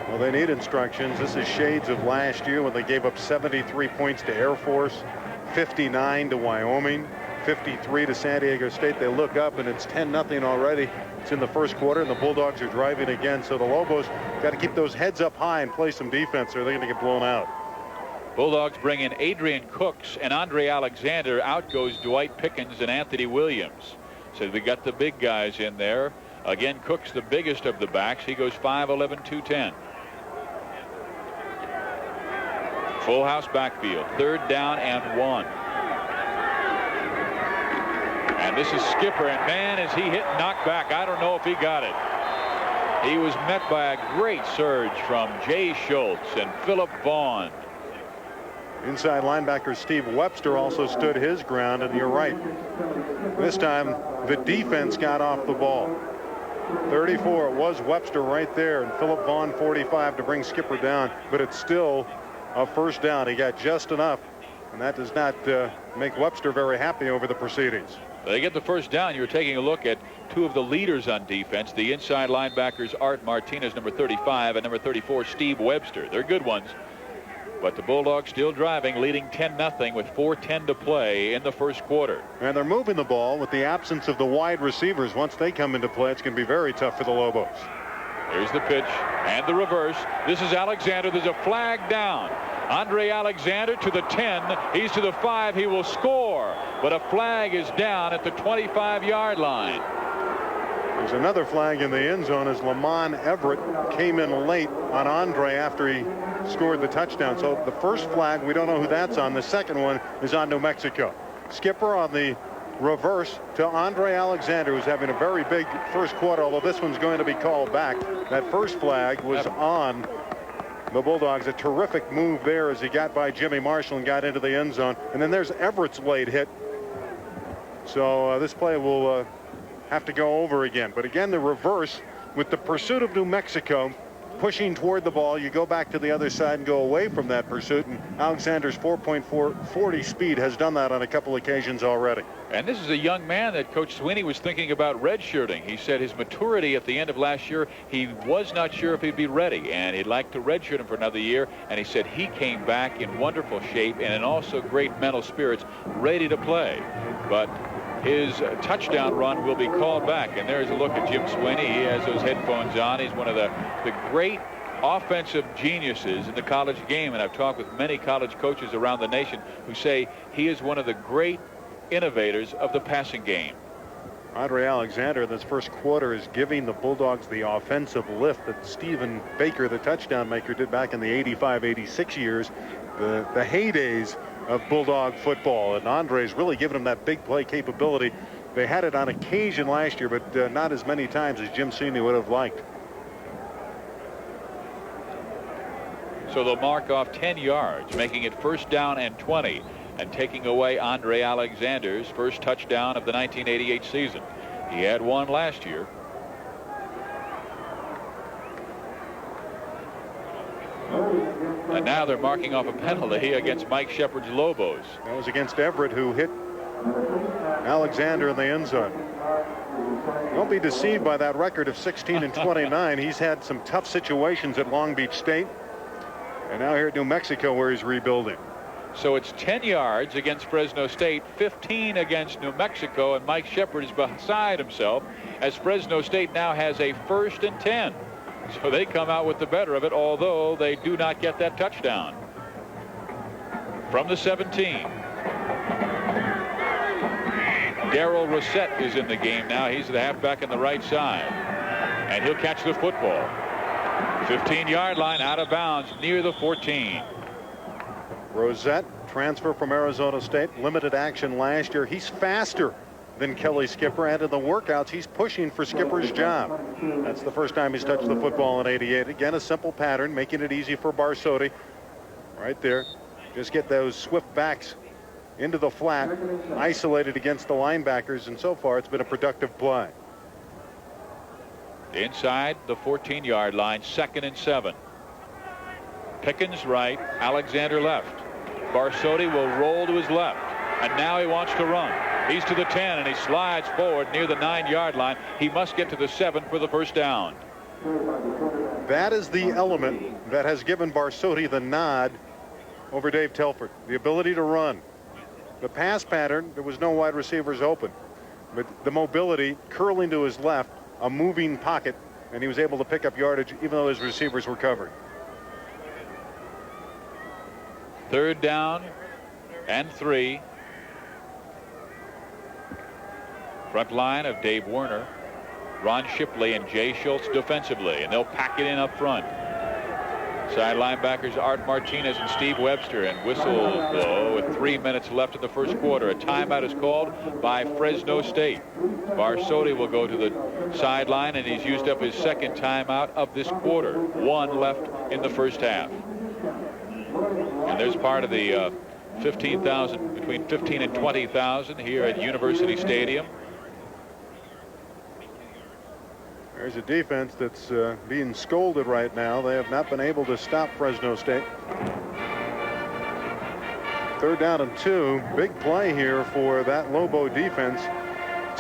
Well, they need instructions. This is shades of last year when they gave up 73 points to Air Force, 59 to Wyoming, 53 to San Diego State. They look up and it's 10-0 already. It's in the first quarter and the Bulldogs are driving again. So the Lobos got to keep those heads up high and play some defense or they're going to get blown out. Bulldogs bring in Adrian Cooks and Andre Alexander. Out goes Dwight Pickens and Anthony Williams. So we got the big guys in there. Again, Cook's the biggest of the backs. He goes 5'11", 210. Full house backfield. 3rd down and 1. And this is Skipper, and man, is he hit and knocked back. I don't know if he got it. He was met by a great surge from Jay Schultz and Philip Vaughn. Inside linebacker Steve Webster also stood his ground, and you're right. This time the defense got off the ball. 34, it was Webster right there, and Philip Vaughn 45 to bring Skipper down, but it's still a first down. He got just enough, and that does not make Webster very happy over the proceedings. They get the first down. You're taking a look at 2 of the leaders on defense, the inside linebackers Art Martinez, number 35, and number 34, Steve Webster. They're good ones. But the Bulldogs still driving, leading 10-0 with 4:10 to play in the first quarter. And they're moving the ball with the absence of the wide receivers. Once they come into play, it's going to be very tough for the Lobos. Here's the pitch and the reverse. This is Alexander. There's a flag down. Andre Alexander to the 10. He's to the 5. He will score. But a flag is down at the 25-yard line. There's another flag in the end zone as Lamont Everett came in late on Andre after he scored the touchdown. So the first flag, we don't know who that's on. The second one is on New Mexico. Skipper on the reverse to Andre Alexander, who's having a very big first quarter, although this one's going to be called back. That first flag was on the Bulldogs. A terrific move there as he got by Jimmy Marshall and got into the end zone. And then there's Everett's late hit. So this play will have to go over again. But again, the reverse with the pursuit of New Mexico pushing toward the ball. You go back to the other side and go away from that pursuit, and Alexander's 4.440 speed has done that on a couple occasions already. And this is a young man that Coach Sweeney was thinking about redshirting. He said his maturity at the end of last year, he was not sure if he'd be ready, and he'd like to redshirt him for another year. And he said he came back in wonderful shape and in also great mental spirits, ready to play. But his touchdown run will be called back. And there's a look at Jim Sweeney. He has those headphones on. He's one of the great offensive geniuses in the college game. And I've talked with many college coaches around the nation who say he is one of the great innovators of the passing game. Andre Alexander, this first quarter, is giving the Bulldogs the offensive lift that Stephen Baker, the touchdown maker, did back in the 85-86 years, the heydays of Bulldog football. And Andre's really given them that big play capability. They had it on occasion last year, but not as many times as Jim Sweeney would have liked. So they'll mark off 10 yards, making it 1st down and 20, and taking away Andre Alexander's first touchdown of the 1988 season. He had one last year. And now they're marking off a penalty against Mike Shepard's Lobos. That was against Everett, who hit Alexander in the end zone. Don't be deceived by that record of 16 and 29. He's had some tough situations at Long Beach State, and now here at New Mexico, where he's rebuilding. So it's 10 yards against Fresno State, 15 against New Mexico, and Mike Shepard is beside himself as Fresno State now has a 1st and 10. So they come out with the better of it, although they do not get that touchdown. From the 17. Darrell Rossett is in the game now. He's the halfback on the right side, and he'll catch the football. 15-yard line, out of bounds near the 14. Rossett, transfer from Arizona State, limited action last year. He's faster than Kelly Skipper, and in the workouts he's pushing for Skipper's job. That's the first time he's touched the football in '88. Again, a simple pattern, making it easy for Barsotti. Right there, just get those swift backs into the flat, isolated against the linebackers, and so far it's been a productive play. Inside the 14-yard line, 2nd and 7. Pickens right, Alexander left. Barsotti will roll to his left, and now he wants to run. He's to the 10, and he slides forward near the 9-yard line. He must get to the 7 for the 1st down. That is the element that has given Barsotti the nod over Dave Telford, the ability to run. The pass pattern, there was no wide receivers open, but the mobility, curling to his left, a moving pocket, and he was able to pick up yardage even though his receivers were covered. 3rd down and 3. Front line of Dave Werner, Ron Shipley, and Jay Schultz defensively, and they'll pack it in up front. Side linebackers Art Martinez and Steve Webster, and whistle blow with 3 minutes left in the first quarter. A timeout is called by Fresno State. Barsotti will go to the sideline, and he's used up his 2nd timeout of this quarter. 1 left in the first half. And there's part of the 15,000, between 15 and 20,000 here at University Stadium. There's a defense that's being scolded right now. They have not been able to stop Fresno State. 3rd down and 2. Big play here for that Lobo defense.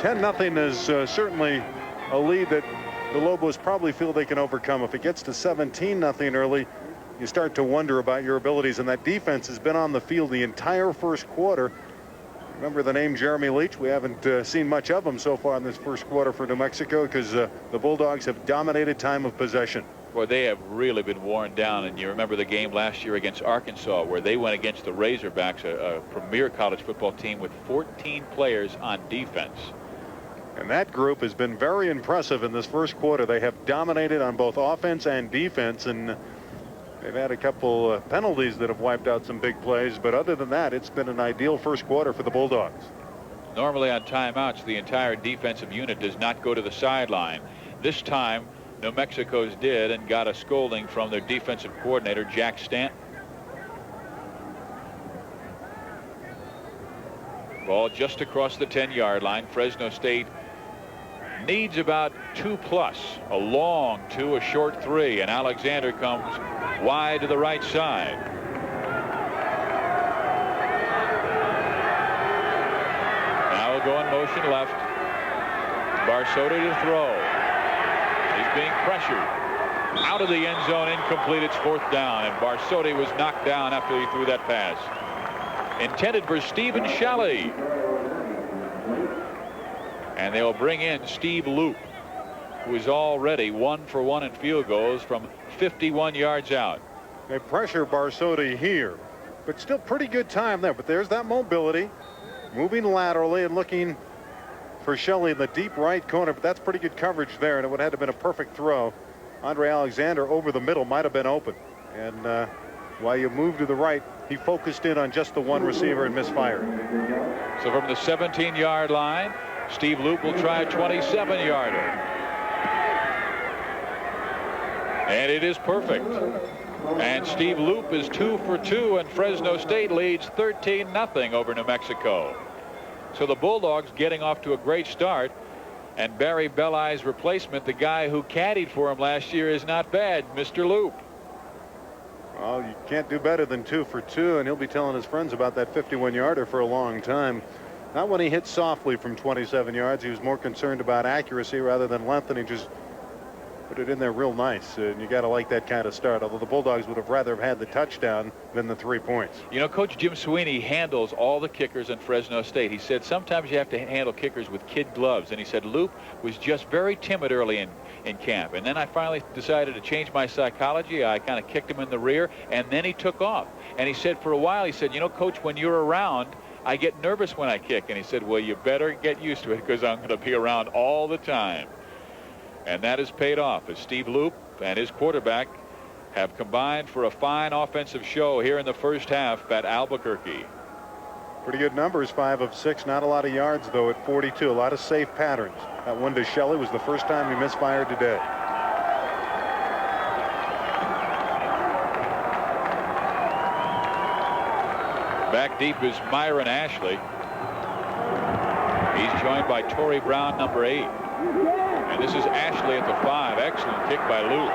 10-0 is certainly a lead that the Lobos probably feel they can overcome. If it gets to 17-0 early, you start to wonder about your abilities. And that defense has been on the field the entire first quarter. Remember the name Jeremy Leach? We haven't seen much of him so far in this first quarter for New Mexico because the Bulldogs have dominated time of possession. Well, they have really been worn down, and you remember the game last year against Arkansas where they went against the Razorbacks, a premier college football team with 14 players on defense. And that group has been very impressive in this first quarter. They have dominated on both offense and defense, and they've had a couple penalties that have wiped out some big plays, but other than that, it's been an ideal first quarter for the Bulldogs. Normally on timeouts, the entire defensive unit does not go to the sideline. This time, New Mexico's did and got a scolding from their defensive coordinator, Jack Stanton. Ball just across the 10-yard line. Fresno State needs about 2+, a long 2, a short 3, and Alexander comes wide to the right side. Now he'll go in motion left. Barsotti to throw. He's being pressured. Out of the end zone, incomplete. It's 4th down, and Barsotti was knocked down after he threw that pass. Intended for Stephen Shelley. And they'll bring in Steve Loop, who is already 1 for 1 in field goals from 51 yards out. They pressure Barsotti here, but still pretty good time there. But there's that mobility, moving laterally and looking for Shelley in the deep right corner. But that's pretty good coverage there, and it would have been a perfect throw. Andre Alexander over the middle might have been open. And while you move to the right, he focused in on just the one receiver and misfired. So from the 17-yard line, Steve Loop will try a 27-yarder. And it is perfect. And Steve Loop is 2 for 2, and Fresno State leads 13-0 over New Mexico. So the Bulldogs getting off to a great start. And Barry Belli's replacement, the guy who caddied for him last year, is not bad, Mr. Loop. Well, you can't do better than 2 for 2, and he'll be telling his friends about that 51-yarder for a long time. Not when he hit softly from 27 yards. He was more concerned about accuracy rather than length, and he just put it in there real nice. And you got to like that kind of start, although the Bulldogs would have rather have had the touchdown than the 3 points. You know, Coach Jim Sweeney handles all the kickers in Fresno State. He said sometimes you have to handle kickers with kid gloves, and he said Loop was just very timid early in camp, and then I finally decided to change my psychology. I kind of kicked him in the rear, and then he took off. And he said for a while, he said, you know, Coach, when you're around, I get nervous when I kick. And he said, well, you better get used to it, because I'm going to be around all the time. And that has paid off as Steve Loop and his quarterback have combined for a fine offensive show here in the first half at Albuquerque. Pretty good numbers, 5 of 6. Not a lot of yards, though, at 42. A lot of safe patterns. That one to Shelley was the first time he misfired today. Back deep is Myron Ashley. He's joined by Torrey Brown, number 8. And this is Ashley at the 5. Excellent kick by Loop.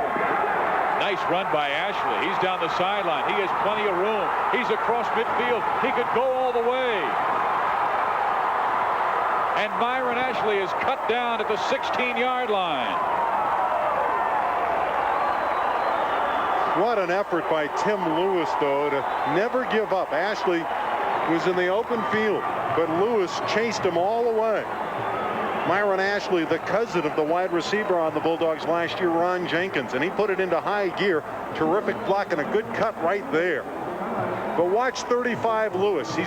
Nice run by Ashley. He's down the sideline. He has plenty of room. He's across midfield. He could go all the way. And Myron Ashley is cut down at the 16-yard line. What an effort by Tim Lewis, though, to never give up. Ashley was in the open field, but Lewis chased him all the way. Myron Ashley, the cousin of the wide receiver on the Bulldogs last year, Ron Jenkins, and he put it into high gear. Terrific block and a good cut right there. But watch 35 Lewis. He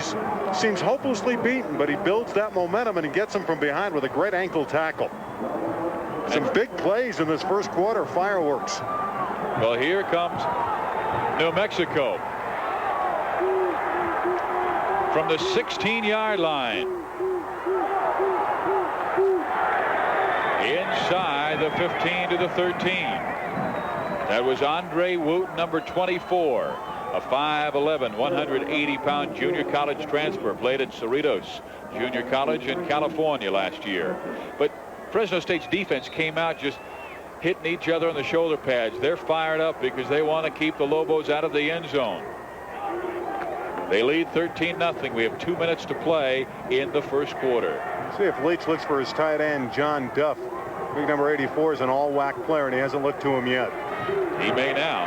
seems hopelessly beaten, but he builds that momentum and he gets him from behind with a great ankle tackle. Some big plays in this first quarter. Fireworks. Well, here comes New Mexico from the 16-yard line. Inside the 15 to the 13. That was Andre Woot, number 24, a 5'11", 180-pound junior college transfer, played at Cerritos Junior College in California last year. But Fresno State's defense came out just hitting each other on the shoulder pads. They're fired up because they want to keep the Lobos out of the end zone. They lead 13-0. We have 2 minutes to play in the first quarter. See if Leach looks for his tight end, John Duff. Big number 84 is an all-WAC player, and he hasn't looked to him yet. He may now.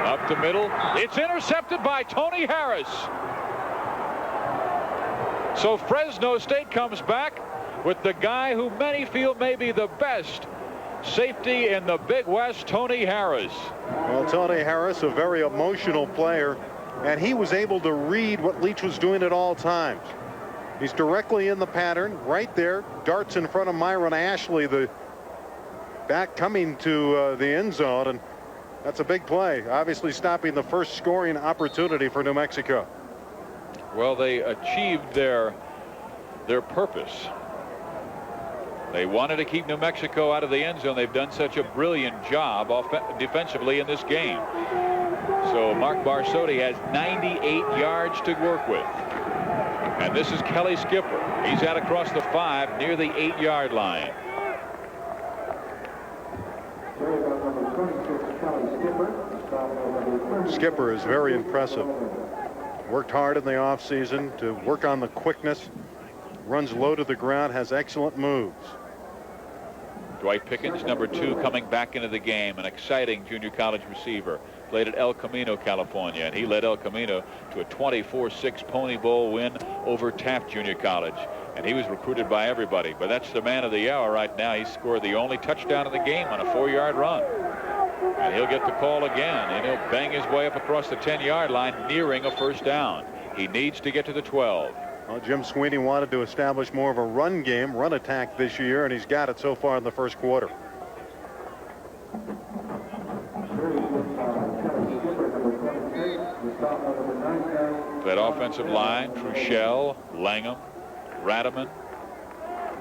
Up the middle. It's intercepted by Tony Harris. So Fresno State comes back with the guy who many feel may be the best safety in the Big West, Tony Harris. Well, Tony Harris, a very emotional player, and he was able to read what Leach was doing at all times. He's directly in the pattern right there, darts in front of Myron Ashley, the back coming to the end zone, and that's a big play, obviously stopping the first scoring opportunity for New Mexico. Well, they achieved their purpose. They wanted to keep New Mexico out of the end zone. They've done such a brilliant job defensively in this game. So Mark Barsotti has 98 yards to work with. And this is Kelly Skipper He's out across the 5 near the 8-yard line. Skipper is very impressive. Worked hard in the offseason to work on the quickness. Runs low to the ground, has excellent moves. Dwight Pickens, number 2, coming back into the game. An exciting junior college receiver. Played at El Camino, California, and he led El Camino to a 24-6 Pony Bowl win over Taft Junior College. And he was recruited by everybody. But that's the man of the hour right now. He scored the only touchdown of the game on a 4-yard run. And he'll get the call again, and he'll bang his way up across the 10-yard line, nearing a first down. He needs to get to the 12. Well, Jim Sweeney wanted to establish more of a run game, run attack this year, and he's got it so far in the first quarter. That offensive line, Trushell, Langham, Radaman,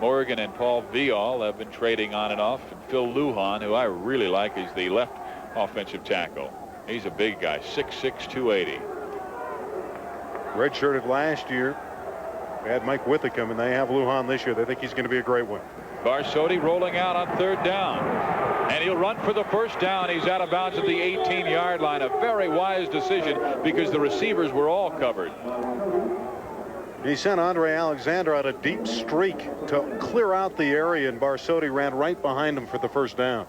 Morgan, and Paul Viall have been trading on and off. And Phil Lujan, who I really like, is the left offensive tackle. He's a big guy, 6'6", 280. Redshirted last year. They had Mike Withicum, and they have Lujan this year. They think he's going to be a great one. Barsotti rolling out on 3rd down. And he'll run for the first down. He's out of bounds at the 18-yard line. A very wise decision because the receivers were all covered. He sent Andre Alexander on a deep streak to clear out the area, and Barsotti ran right behind him for the first down.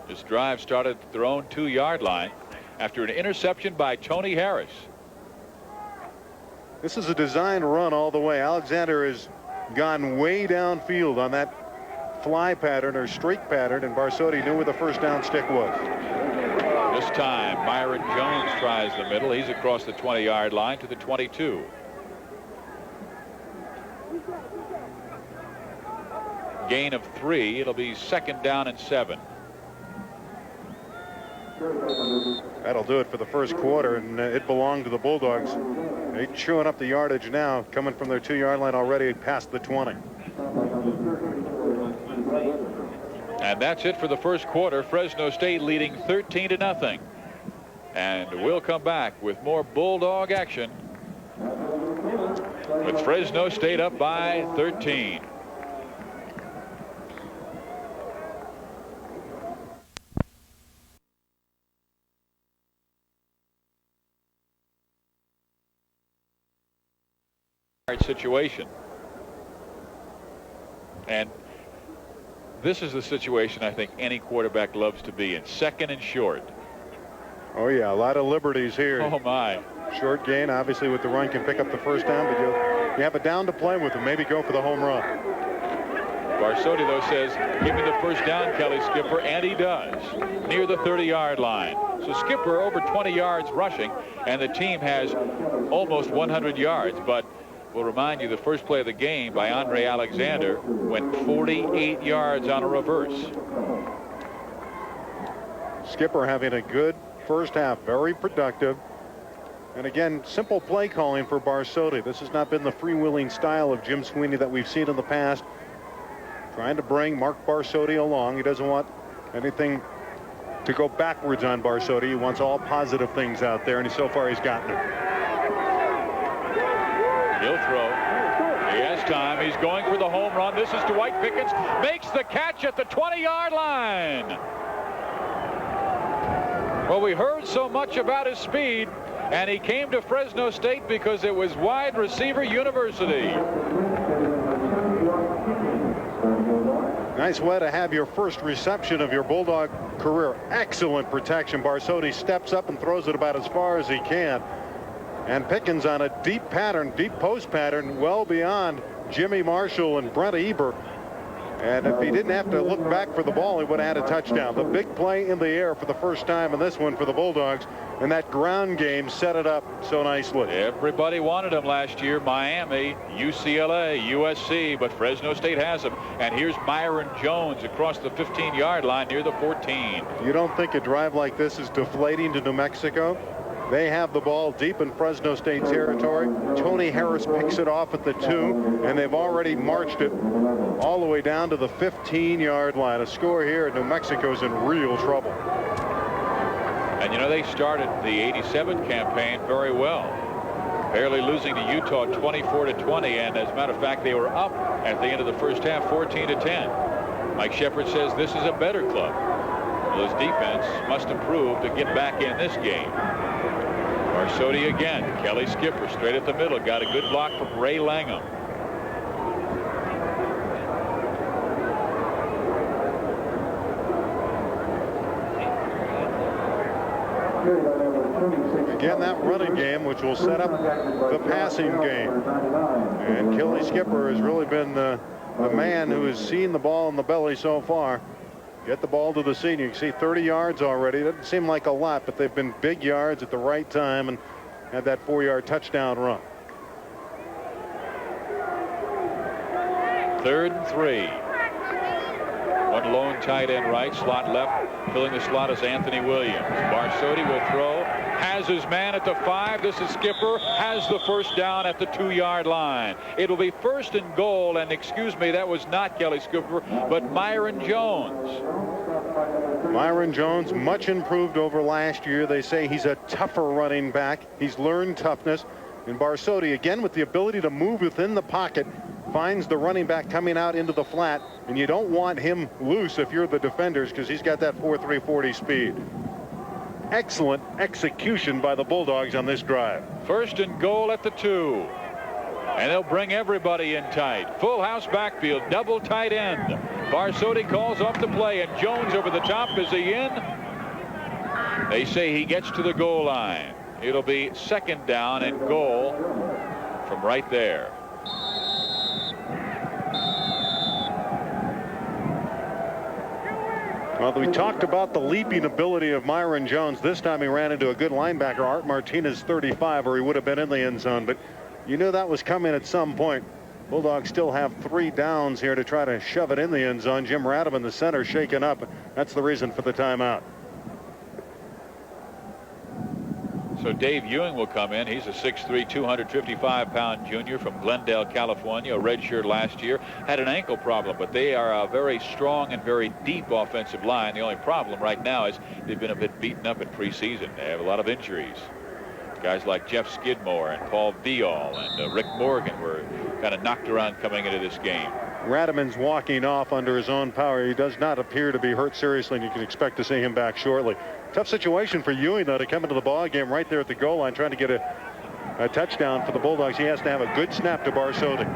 This drive started at their own 2-yard line after an interception by Tony Harris. This is a designed run all the way. Alexander has gone way downfield on that fly pattern or streak pattern, and Barsotti knew where the first down stick was. This time Myron Jones tries the middle. He's across the 20-yard line to the 22. Gain of 3. It'll be 2nd down and 7. That'll do it for the first quarter, and it belonged to the Bulldogs. They're chewing up the yardage now, coming from their 2-yard line already past the 20. And that's it for the first quarter. Fresno State leading 13-0. And we'll come back with more Bulldog action with Fresno State up by 13. Situation. And this is the situation I think any quarterback loves to be in. 2nd and short. Oh yeah, a lot of liberties here. Oh my. Short gain, obviously, with the run can pick up the first down, but you have a down to play with and maybe go for the home run. Barsotti though says, give me the first down, Kelly Skipper, and he does, near the 30-yard line. So Skipper over 20 yards rushing, and the team has almost 100 yards. But we'll remind you, the first play of the game by Andre Alexander went 48 yards on a reverse. Skipper having a good first half, very productive. And again, simple play calling for Barsotti. This has not been the freewheeling style of Jim Sweeney that we've seen in the past. Trying to bring Mark Barsotti along. He doesn't want anything to go backwards on Barsotti. He wants all positive things out there, and so far he's gotten it. He'll throw. He has time. He's going for the home run. This is Dwight Pickens. Makes the catch at the 20-yard line. Well, we heard so much about his speed, and he came to Fresno State because it was wide receiver university. Nice way to have your first reception of your Bulldog career. Excellent protection. Barsotti steps up and throws it about as far as he can. And Pickens on a deep pattern, deep post pattern, well beyond Jimmy Marshall and Brent Eber. And if he didn't have to look back for the ball, he would have had a touchdown. The big play in the air for the first time in this one for the Bulldogs. And that ground game set it up so nicely. Everybody wanted him last year. Miami, UCLA, USC, but Fresno State has him. And here's Myron Jones across the 15-yard line near the 14. You don't think a drive like this is deflating to New Mexico? They have the ball deep in Fresno State territory. Tony Harris picks it off at the 2, and they've already marched it all the way down to the 15-yard line. A score here, New Mexico's in real trouble. And, you know, they started the 87 campaign very well, barely losing to Utah 24-20. And as a matter of fact, they were up at the end of the first half 14-10. Mike Shepard says this is a better club. Well, his defense must improve to get back in this game. Barsotti again. Kelly Skipper straight at the middle. Got a good block from Ray Langham. Again, that running game, which will set up the passing game. And Kelly Skipper has really been the man who has seen the ball in the belly so far. Get the ball to the senior. You can see 30 yards already. Doesn't seem like a lot, but they've been big yards at the right time and had that 4-yard touchdown run. 3rd and 3. One lone tight end right, slot left. Filling the slot is Anthony Williams. Barsotti will throw. Has his man at the 5. This is Skipper. Has the first down at the 2-yard line. It'll be 1st and goal. And excuse me, that was not Kelly Skipper, but Myron Jones. Myron Jones, much improved over last year. They say he's a tougher running back. He's learned toughness. And Barsotti, again, with the ability to move within the pocket, finds the running back coming out into the flat. And you don't want him loose if you're the defenders, because he's got that 4.3 40 speed. Excellent execution by the Bulldogs on this drive. 1st and goal at the 2. And they'll bring everybody in tight. Full house backfield, double tight end. Barsotti calls off the play, and Jones over the top. Is he in? They say he gets to the goal line. It'll be 2nd down and goal from right there. Well, we talked about the leaping ability of Myron Jones. This time he ran into a good linebacker, Art Martinez, 35, or he would have been in the end zone. But you knew that was coming at some point. Bulldogs still have 3 downs here to try to shove it in the end zone. Jim Radham in the center shaken up. That's the reason for the timeout. So Dave Ewing will come in. He's a 6'3", 255-pound junior from Glendale, California, a redshirt last year. Had an ankle problem, but they are a very strong and very deep offensive line. The only problem right now is they've been a bit beaten up in preseason. They have a lot of injuries. Guys like Jeff Skidmore and Paul Viall and Rick Morgan were kind of knocked around coming into this game. Radaman's walking off under his own power. He does not appear to be hurt seriously, and you can expect to see him back shortly. Tough situation for Ewing, though, to come into the ball game right there at the goal line, trying to get a touchdown for the Bulldogs. He has to have a good snap to Barsotti.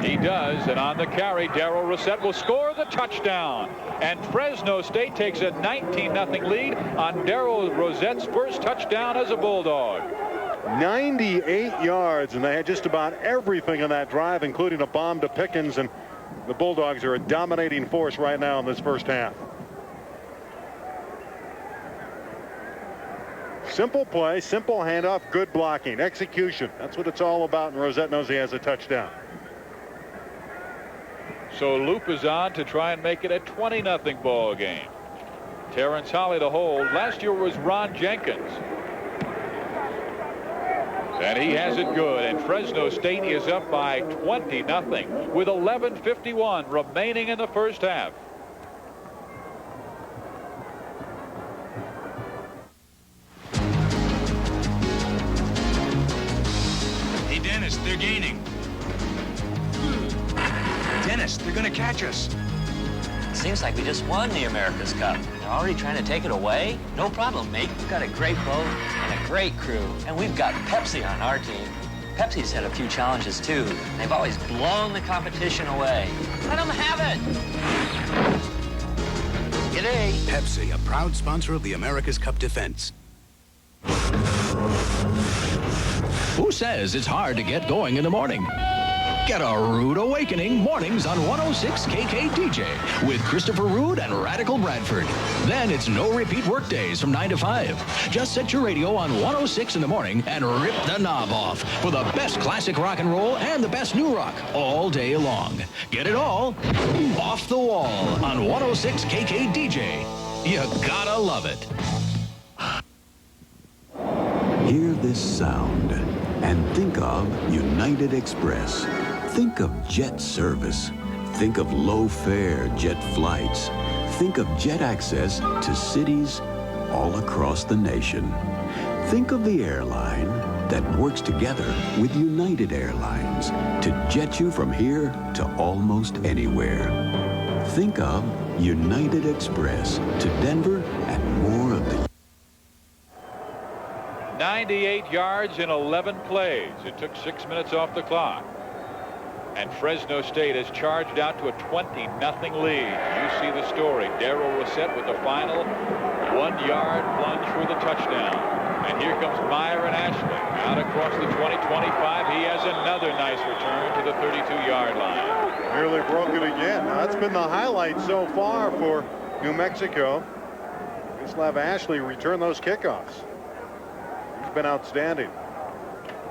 He does, and on the carry, Darrell Rosette will score the touchdown. And Fresno State takes a 19-0 lead on Darrell Rosette's first touchdown as a Bulldog. 98 yards, and they had just about everything on that drive, including a bomb to Pickens, and the Bulldogs are a dominating force right now in this first half. Simple play, simple handoff, good blocking, execution. That's what it's all about, and Rosette knows he has a touchdown. So Loop is on to try and make it a 20-0 ball game. Terrence Holly to hold. Last year was Ron Jenkins. And he has it good, and Fresno State is up by 20-0 with 11:51 remaining in the first half. Hey, Dennis, they're gaining. Dennis, they're going to catch us. Seems like we just won the America's Cup. They're already trying to take it away? No problem, mate. We've got a great boat and a great crew. And we've got Pepsi on our team. Pepsi's had a few challenges, too. They've always blown the competition away. Let them have it! G'day. Pepsi, a proud sponsor of the America's Cup defense. Who says it's hard to get going in the morning? Get a rude awakening mornings on 106 KKDJ with Christopher Rude and Radical Bradford. Then it's no repeat work days from 9 to 5. Just set your radio on 106 in the morning and rip the knob off for the best classic rock and roll and the best new rock all day long. Get it all off the wall on 106 KKDJ. You gotta love it. Hear this sound and think of United Express. Think of jet service. Think of low-fare jet flights. Think of jet access to cities, all across the nation. Think of the airline that works together with United Airlines to jet you from here to almost anywhere. Think of United Express to Denver and more of the 98 yards in 11 plays. It took 6 minutes off the clock. And Fresno State has charged out to a 20-0 lead. You see the story. Darrell Rossett with the final 1-yard plunge for the touchdown. And here comes Myron Ashley out across the 20-25. He has another nice return to the 32-yard line. Nearly broke it again. Now, that's been the highlight so far for New Mexico. Just have Ashley return those kickoffs. He's been outstanding.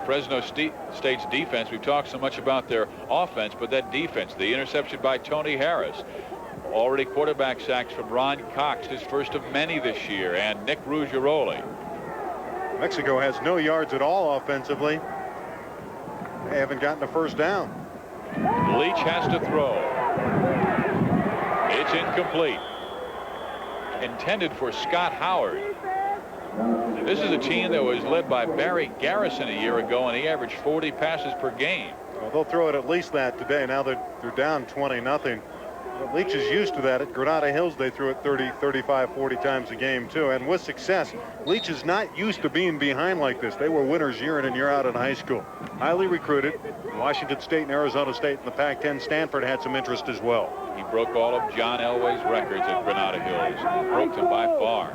Fresno State's defense, we've talked so much about their offense, but that defense, the interception by Tony Harris, already quarterback sacks from Ron Cox, his first of many this year, and Nick Ruggiero. Mexico has no yards at all offensively. They haven't gotten a first down. Leach has to throw. It's incomplete. Intended for Scott Howard. This is a team that was led by Barry Garrison a year ago, and he averaged 40 passes per game. Well, they'll throw it at least that today. Now they're down 20-0. But Leach is used to that. At Granada Hills, they threw it 30, 35, 40 times a game, too. And with success, Leach is not used to being behind like this. They were winners year in and year out in high school. Highly recruited. Washington State and Arizona State in the Pac-10. Stanford had some interest as well. He broke all of John Elway's records at Granada Hills. Broke them by far.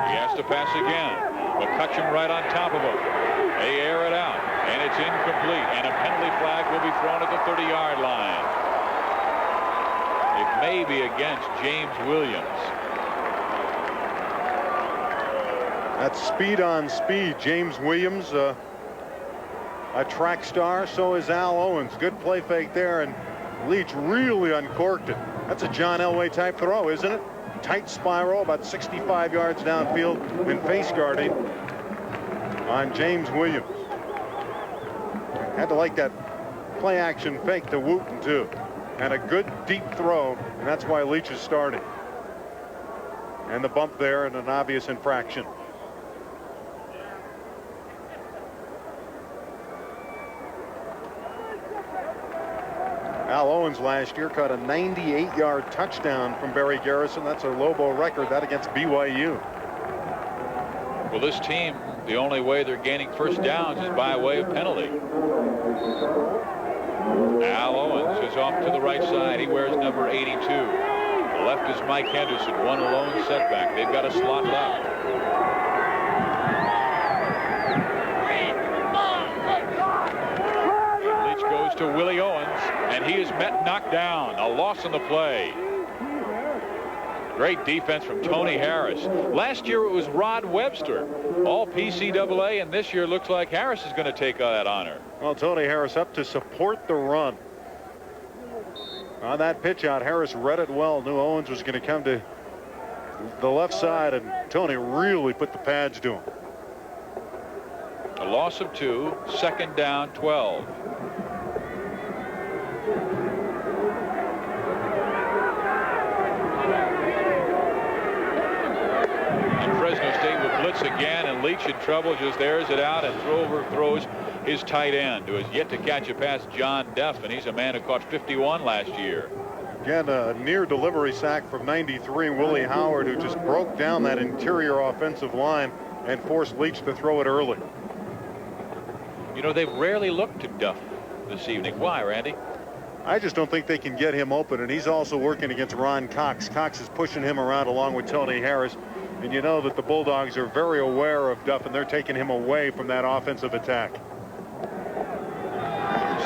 He has to pass again. McCutcheon right on top of him. They air it out, and it's incomplete. And a penalty flag will be thrown at the 30-yard line. It may be against James Williams. That's speed on speed. James Williams, a track star. So is Al Owens. Good play fake there, and Leach really uncorked it. That's a John Elway type throw, isn't it? Tight spiral, about 65 yards downfield, and face guarding on James Williams. Had to like that play action fake to Wooten, too. And a good deep throw, and that's why Leach is starting. And the bump there, and an obvious infraction. Al Owens last year caught a 98-yard touchdown from Barry Garrison. That's a Lobo record, that against BYU. Well, this team, the only way they're gaining first downs is by way of penalty. Al Owens is off to the right side. He wears number 82. The left is Mike Henderson, one lone setback. They've got a slot left. Leach goes to Willie Owens, and he is knocked down. A loss on the play. Great defense from Tony Harris. Last year it was Rod Webster, all PCAA, and this year looks like Harris is going to take that honor. Well, Tony Harris up to support the run. On that pitch out, Harris read it well. Knew Owens was going to come to the left side, and Tony really put the pads to him. A loss of 2, second down, 12. Fresno State will blitz again, and Leach in trouble, just airs it out and overthrows his tight end, who has yet to catch a pass, John Duff, and he's a man who caught 51 last year. Again, a near delivery sack from 93, Willie Howard, who just broke down that interior offensive line and forced Leach to throw it early. You know, they've rarely looked to Duff this evening. Why, Randy? I just don't think they can get him open, and he's also working against Ron Cox. Cox is pushing him around along with Tony Harris. And you know that the Bulldogs are very aware of Duff, and they're taking him away from that offensive attack.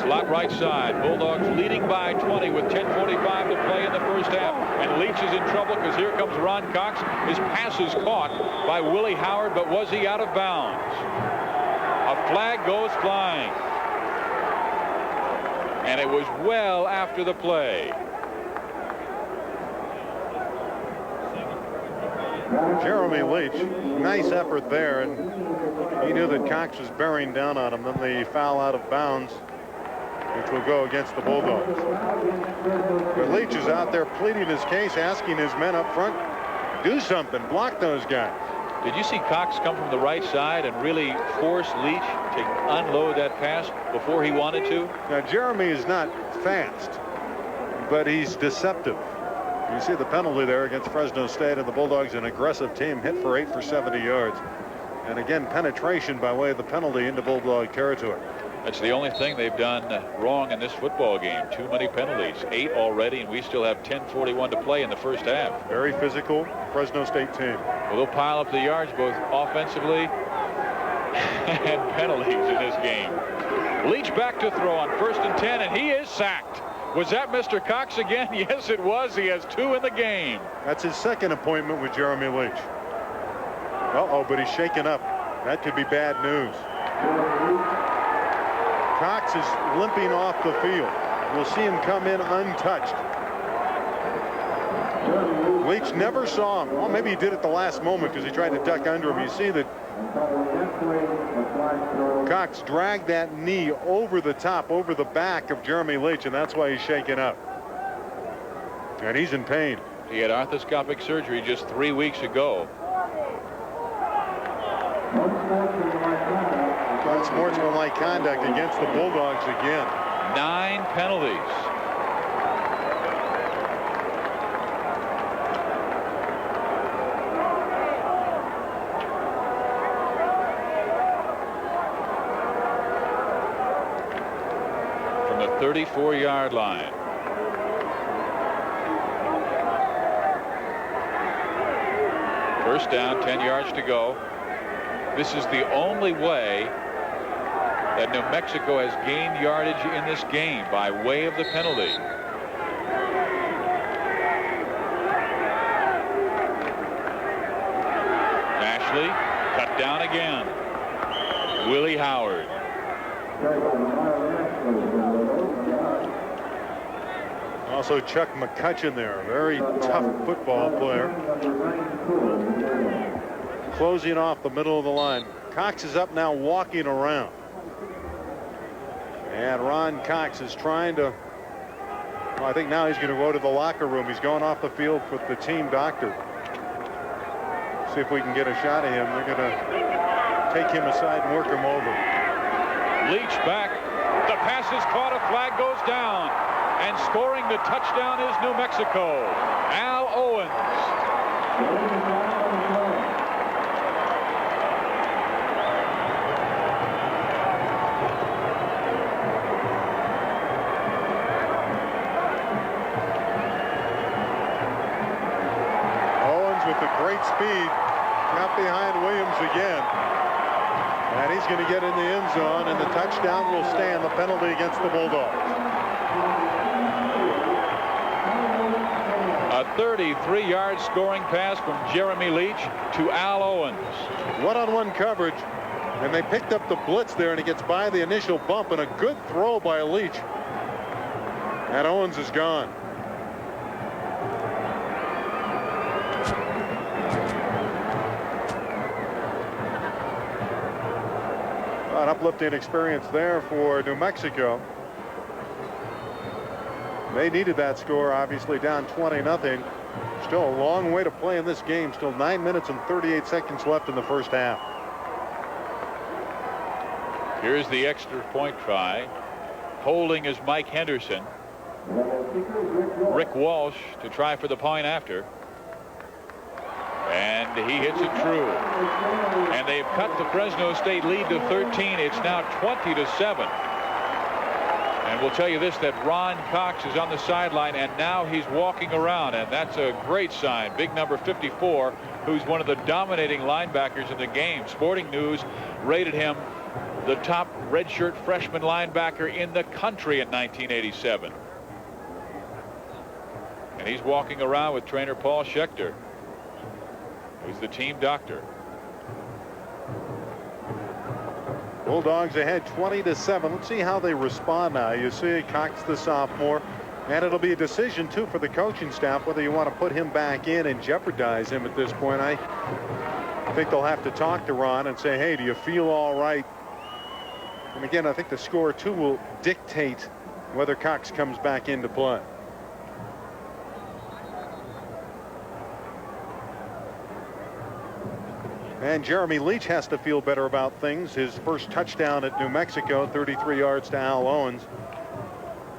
Slot right side. Bulldogs leading by 20 with 10:45 to play in the first half. And Leach is in trouble because here comes Ron Cox. His pass is caught by Willie Howard, but was he out of bounds? A flag goes flying. And it was well after the play. Jeremy Leach, nice effort there, and he knew that Cox was bearing down on him. Then the foul out of bounds, which will go against the Bulldogs. But Leach is out there pleading his case, asking his men up front Do something. Block those guys. Did you see Cox come from the right side and really force Leach to unload that pass before he wanted to? Now, Jeremy is not fast, but he's deceptive. You see the penalty there against Fresno State, and the Bulldogs, an aggressive team, hit for 8 for 70 yards. And again, penetration by way of the penalty into Bulldog territory. That's the only thing they've done wrong in this football game. Too many penalties. 8 already, and we still have 10:41 to play in the first half. Very physical Fresno State team. Well, they'll pile up the yards both offensively and penalties in this game. Leach back to throw on 1st and 10, and he is sacked. Was that Mr. Cox again? Yes, it was. He has 2 in the game. That's his second appointment with Jeremy Leach. Uh-oh, but he's shaken up. That could be bad news. Cox is limping off the field. We'll see him come in untouched. Leach never saw him. Well, maybe he did at the last moment because he tried to duck under him. You see that Cox dragged that knee over the top, over the back of Jeremy Leach, and that's why he's shaken up. And he's in pain. He had arthroscopic surgery just 3 weeks ago. Unsportsmanlike conduct against the Bulldogs again. 9 penalties. From the 34-yard line. First down, 10 yards to go. This is the only way that New Mexico has gained yardage in this game, by way of the penalty. Ashley cut down again. Willie Howard. Also Chuck McCutcheon there, a very tough football player. Closing off the middle of the line. Cox is up now, walking around. And Ron Cox is trying to, well, I think now he's going to go to the locker room. He's going off the field with the team doctor. See if we can get a shot of him. They're going to take him aside and work him over. Leach back. The pass is caught. A flag goes down. And scoring the touchdown is New Mexico. Al Owens. Great speed, got behind Williams again, and he's going to get in the end zone, and the touchdown will stand. The penalty against the Bulldogs. A 33-yard scoring pass from Jeremy Leach to Al Owens. One-on-one coverage, and they picked up the blitz there, and he gets by the initial bump, and a good throw by Leach, and Owens is gone. An uplifting experience there for New Mexico. They needed that score, obviously down 20-0. Still a long way to play in this game. Still 9 minutes and 38 seconds left in the first half. Here's the extra point try. Holding is Mike Henderson. Rick Walsh to try for the point after. And he hits it true. And they've cut the Fresno State lead to 13. It's now 20-7. And we'll tell you this, that Ron Cox is on the sideline, and now he's walking around, and that's a great sign. Big number 54, who's one of the dominating linebackers in the game. Sporting News rated him the top redshirt freshman linebacker in the country in 1987. And he's walking around with trainer Paul Schechter, who's the team doctor. Bulldogs ahead 20-7. Let's see how they respond now. You see Cox, the sophomore, and it'll be a decision too for the coaching staff whether you want to put him back in and jeopardize him at this point. I think they'll have to talk to Ron and say, hey, do you feel all right? And again, I think the score too will dictate whether Cox comes back into play. And Jeremy Leach has to feel better about things. His first touchdown at New Mexico, 33 yards to Al Owens.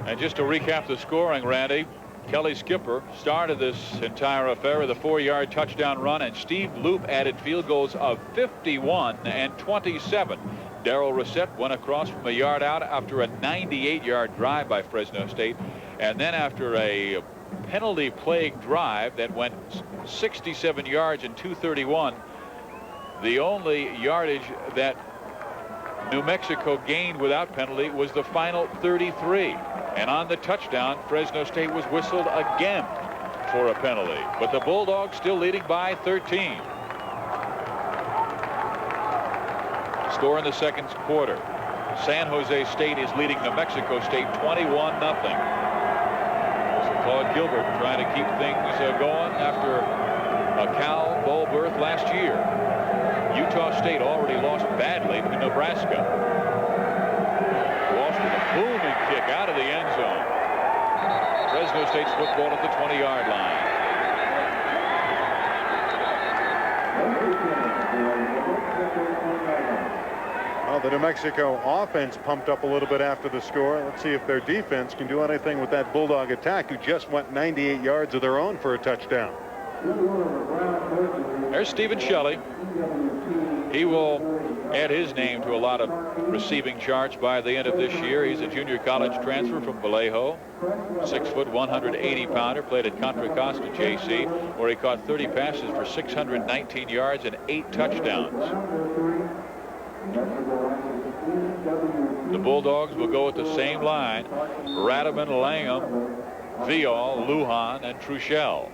And just to recap the scoring, Randy, Kelly Skipper started this entire affair with a 4-yard touchdown run, and Steve Loop added field goals of 51 and 27. Darrell Reset went across from a yard out after a 98-yard drive by Fresno State, and then after a penalty-plagued drive that went 67 yards and 231. The only yardage that New Mexico gained without penalty was the final 33. And on the touchdown, Fresno State was whistled again for a penalty. But the Bulldogs still leading by 13. Score in the second quarter. San Jose State is leading New Mexico State 21-0. Claude Gilbert trying to keep things going after a Cal Bowl berth last year. Utah State already lost badly to Nebraska. Lost with a booming kick out of the end zone. Fresno State's football at the 20-yard line. Well, the New Mexico offense pumped up a little bit after the score. Let's see if their defense can do anything with that Bulldog attack, who just went 98 yards of their own for a touchdown. There's Stephen Shelley. He will add his name to a lot of receiving charts by the end of this year. He's a junior college transfer from Vallejo. 6 foot, 180 pounder. Played at Contra Costa JC, where he caught 30 passes for 619 yards and 8 touchdowns. The Bulldogs will go with the same line: Radaman, Langham, Vial, Lujan, and Truchell.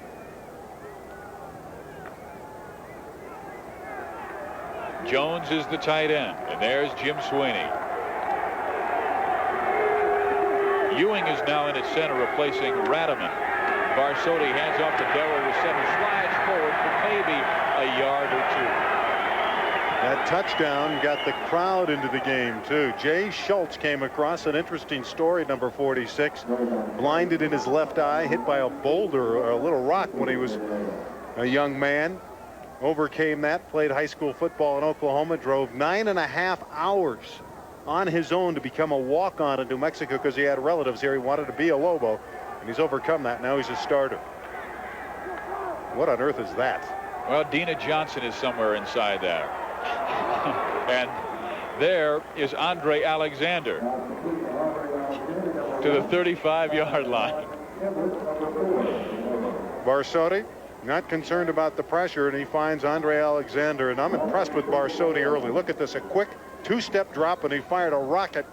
Jones is the tight end, and there's Jim Sweeney. Ewing is now in its center, replacing Radaman. Barsotti hands off to Darrell Reset, who slides forward for maybe a yard or two. That touchdown got the crowd into the game, too. Jay Schultz came across, an interesting story, number 46. Blinded in his left eye, hit by a boulder or a little rock when he was a young man. Overcame that, played high school football in Oklahoma, drove 9.5 hours on his own to become a walk-on in New Mexico because he had relatives here. He wanted to be a Lobo, and he's overcome that. Now he's a starter. What on earth is that? Well, Dina Johnson is somewhere inside there. And there is Andre Alexander to the 35-yard line. Barsotti not concerned about the pressure, and he finds Andre Alexander, and I'm impressed with Barsotti early. Look at this, a quick 2-step drop, and he fired a rocket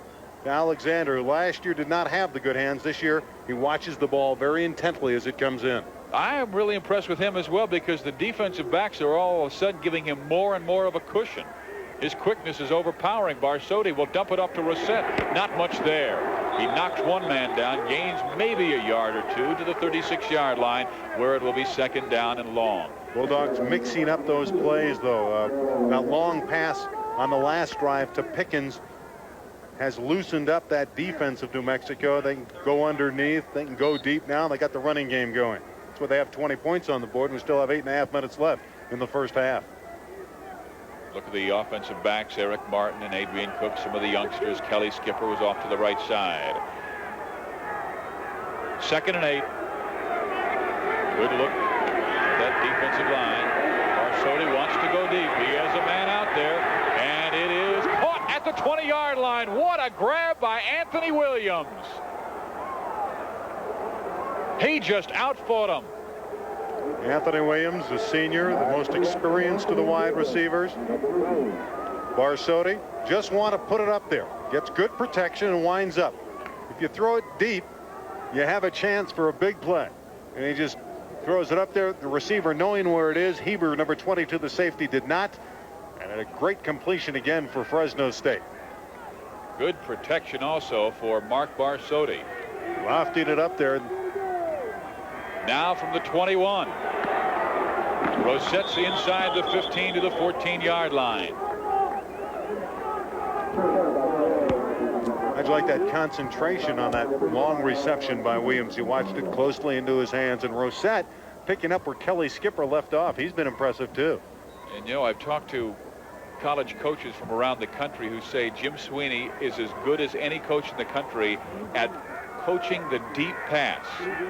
to Alexander, who last year did not have the good hands. This year he watches the ball very intently as it comes in. I am really impressed with him as well, because the defensive backs are all of a sudden giving him more and more of a cushion. His quickness is overpowering. Barsotti will dump it up to Reset. Not much there. He knocks one man down, gains maybe a yard or two to the 36-yard line, where it will be second down and long. Bulldogs mixing up those plays, though. That long pass on the last drive to Pickens has loosened up that defense of New Mexico. They can go underneath. They can go deep now. They got the running game going. That's why they have 20 points on the board, and we still have 8.5 minutes left in the first half. Look at the offensive backs, Eric Martin and Adrian Cook, some of the youngsters. Kelly Skipper was off to the right side. 2nd and 8. Good look at that defensive line. Barsotti wants to go deep. He has a man out there, and it is caught at the 20-yard line. What a grab by Anthony Williams. He just outfought him. Anthony Williams, the senior, the most experienced of the wide receivers. Barsotti just want to put it up there. Gets good protection and winds up. If you throw it deep, you have a chance for a big play. And he just throws it up there. The receiver knowing where it is. Heber, number 22, the safety, did not. And a great completion again for Fresno State. Good protection also for Mark Barsotti. Lofted it up there. Now from the 21. Rosette's inside the 15 to the 14-yard line. I'd like that concentration on that long reception by Williams. He watched it closely into his hands, and Rosette picking up where Kelly Skipper left off. He's been impressive too. And, you know, I've talked to college coaches from around the country who say Jim Sweeney is as good as any coach in the country at coaching the deep pass.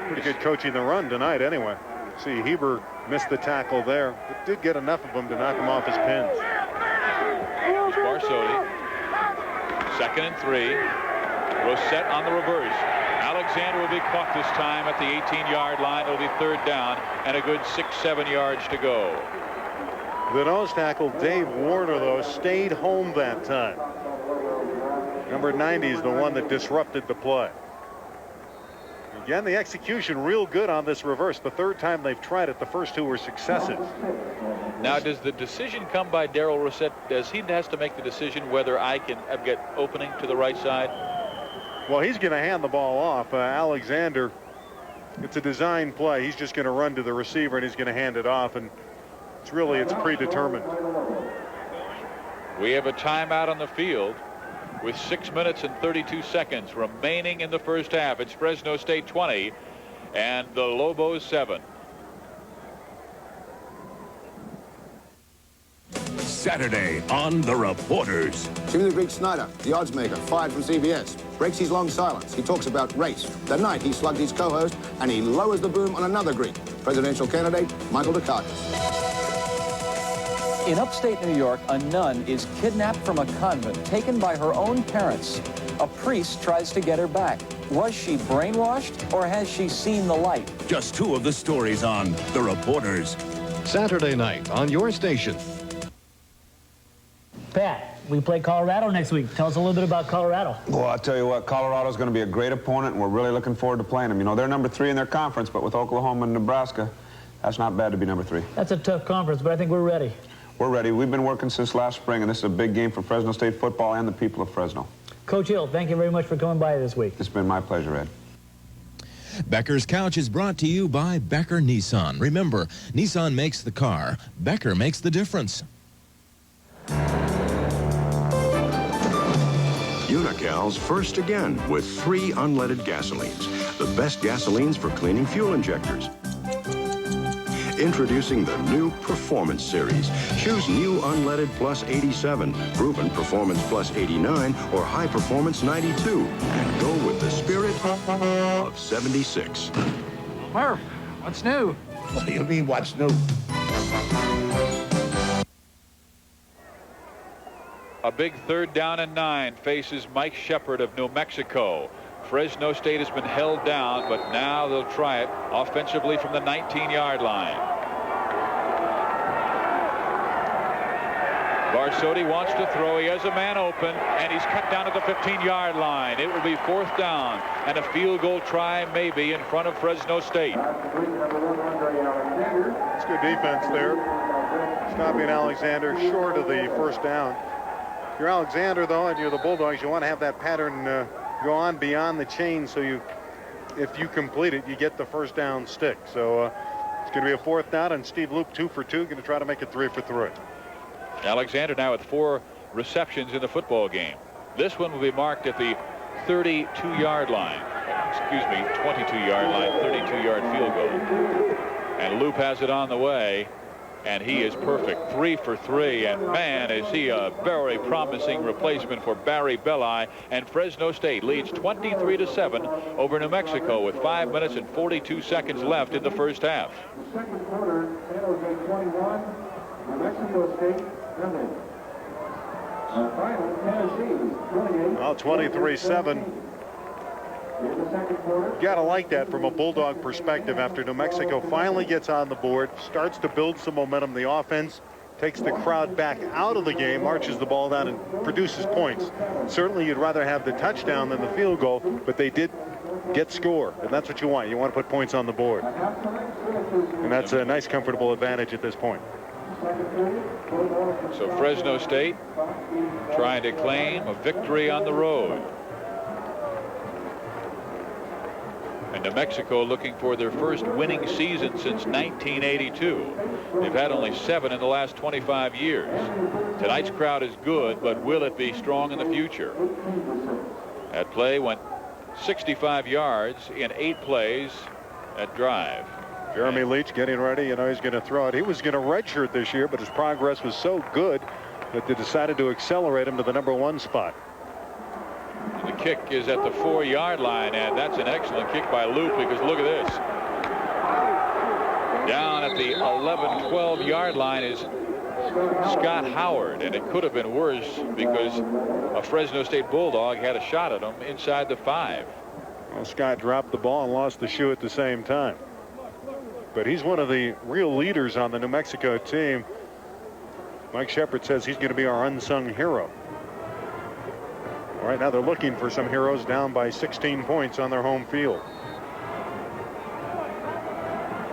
Pretty good coaching the run tonight anyway. See, Heber missed the tackle there, but did get enough of him to knock him off his pins. Here's Barsodi. 2nd and 3. Rosette on the reverse. Alexander will be caught this time at the 18-yard line. It'll be 3rd down and a good 6-7 yards to go. The nose tackle, Dave Warner, though, stayed home that time. Number 90 is the one that disrupted the play. Again, the execution real good on this reverse. The 3rd time they've tried it, the first 2 were successes. Now, does the decision come by Darrell Rosette? Does he has to make the decision whether I can get opening to the right side? Well, he's going to hand the ball off. Alexander, it's a design play. He's just going to run to the receiver and he's going to hand it off. And it's predetermined. We have a timeout on the field with 6 minutes and 32 seconds remaining in the first half. It's Fresno State 20 and the Lobos 7. Saturday on The Reporters. Jimmy the Greek Snyder, the odds maker, fired from CBS, breaks his long silence. He talks about race. That night, he slugged his co-host, and he lowers the boom on another Greek, presidential candidate Michael Dukakis. In upstate New York, a nun is kidnapped from a convent, taken by her own parents. A priest tries to get her back. Was she brainwashed, or has she seen the light? Just 2 of the stories on The Reporters. Saturday night on your station. Pat, we play Colorado next week. Tell us a little bit about Colorado. Well, I'll tell you what, Colorado's going to be a great opponent, and we're really looking forward to playing them. You know, they're number 3 in their conference, but with Oklahoma and Nebraska, that's not bad to be number 3. That's a tough conference, but I think we're ready. We're ready. We've been working since last spring, and this is a big game for Fresno State football and the people of Fresno. Coach Hill, thank you very much for coming by this week. It's been my pleasure, Ed. Becker's Couch is brought to you by Becker Nissan. Remember, Nissan makes the car. Becker makes the difference. Unical's first again with 3 unleaded gasolines. The best gasolines for cleaning fuel injectors. Introducing the new Performance Series. Choose new Unleaded Plus 87, Proven Performance Plus 89, or High Performance 92. And go with the spirit of 76. Murph, what's new? What do you mean, what's new? A big 3rd down and 9 faces Mike Shepard of New Mexico. Fresno State has been held down, but now they'll try it offensively from the 19-yard line. Barsodi wants to throw. He has a man open, and he's cut down at the 15-yard line. It will be 4th down, and a field goal try maybe in front of Fresno State. It's good defense there. Stopping Alexander short of the 1st down. If you're Alexander, though, and you're the Bulldogs, you want to have that pattern go on beyond the chain, so if you complete it, you get the 1st down stick. So it's going to be a 4th down, and Steve Loop 2 for 2, going to try to make it 3 for 3. Alexander now with 4 receptions in the football game. This one will be marked at the 32-yard line. Excuse me, 22-yard line, 32-yard field goal. And Loop has it on the way, and he is perfect. 3 for 3, and man, is he a very promising replacement for Barry Belli. And Fresno State leads 23-7 over New Mexico with 5 minutes and 42 seconds left in the first half. Second quarter, San Jose 21, New Mexico State 20. Final, Tennessee 28. Well, 23-7. You got to like that from a Bulldog perspective after New Mexico finally gets on the board, starts to build some momentum. The offense takes the crowd back out of the game, marches the ball down, and produces points. Certainly you'd rather have the touchdown than the field goal, but they did get score, and that's what you want. You want to put points on the board. And that's a nice, comfortable advantage at this point. So Fresno State trying to claim a victory on the road. And New Mexico looking for their first winning season since 1982. They've had only 7 in the last 25 years. Tonight's crowd is good, but will it be strong in the future? That play went 65 yards in 8 plays at drive. Jeremy Leach getting ready. You know, he's going to throw it. He was going to redshirt this year, but his progress was so good that they decided to accelerate him to the #1 spot. The kick is at the 4-yard line, and that's an excellent kick by Loop, because look at this. Down at the 11-12-yard line is Scott Howard, and it could have been worse because a Fresno State Bulldog had a shot at him inside the 5. Well, Scott dropped the ball and lost the shoe at the same time. But he's one of the real leaders on the New Mexico team. Mike Shepard says he's going to be our unsung hero. All right, now they're looking for some heroes, down by 16 points on their home field.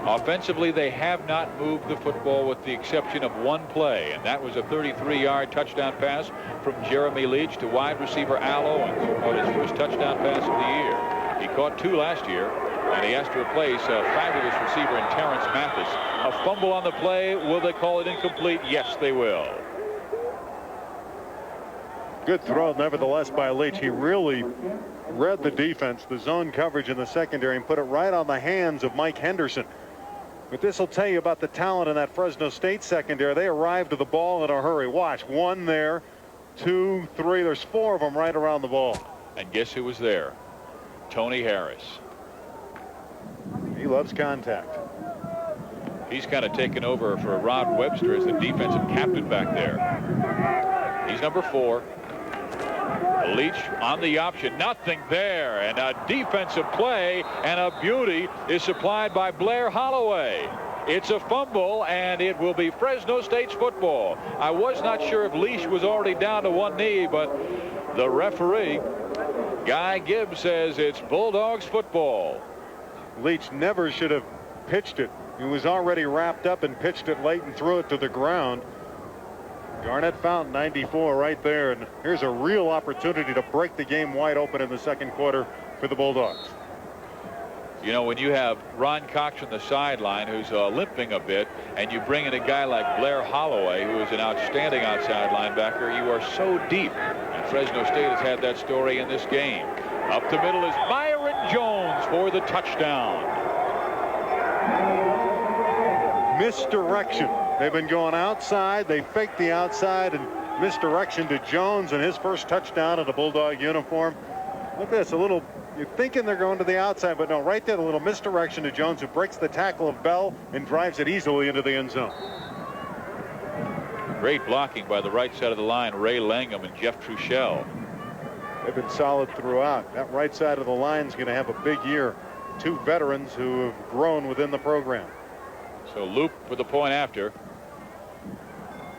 Offensively, they have not moved the football with the exception of one play, and that was a 33-yard touchdown pass from Jeremy Leach to wide receiver Al Owens, who caught his first touchdown pass of the year. He caught 2 last year, and he has to replace a fabulous receiver in Terrence Mathis. A fumble on the play. Will they call it incomplete? Yes, they will. Good throw, nevertheless, by Leach. He really read the defense, the zone coverage in the secondary, and put it right on the hands of Mike Henderson. But this will tell you about the talent in that Fresno State secondary. They arrived to the ball in a hurry. Watch, 1 there, 2, 3. There's 4 of them right around the ball. And guess who was there? Tony Harris. He loves contact. He's kind of taken over for Rod Webster as the defensive captain back there. He's number 4. Leach on the option, nothing there, and a defensive play and a beauty is supplied by Blair Holloway. It's a fumble, and it will be Fresno State's football. I was not sure if Leach was already down to 1 knee, but the referee, Guy Gibbs, says it's Bulldogs football. Leach never should have pitched it. He was already wrapped up and pitched it late and threw it to the ground. Garnett Fountain, 94 right there, and here's a real opportunity to break the game wide open in the second quarter for the Bulldogs. You know, when you have Ron Cox on the sideline, who's limping a bit, and you bring in a guy like Blair Holloway, who is an outstanding outside linebacker, you are so deep. And Fresno State has had that story in this game. Up the middle is Myron Jones for the touchdown. Misdirection. They've been going outside. They faked the outside and misdirection to Jones, and his first touchdown in a Bulldog uniform. Look at this, a little, you're thinking they're going to the outside, but no, right there, a little misdirection to Jones, who breaks the tackle of Bell and drives it easily into the end zone. Great blocking by the right side of the line, Ray Langham and Jeff Truchell. They've been solid throughout. That right side of the line is going to have a big year. 2 veterans who have grown within the program. So Loop with the point after.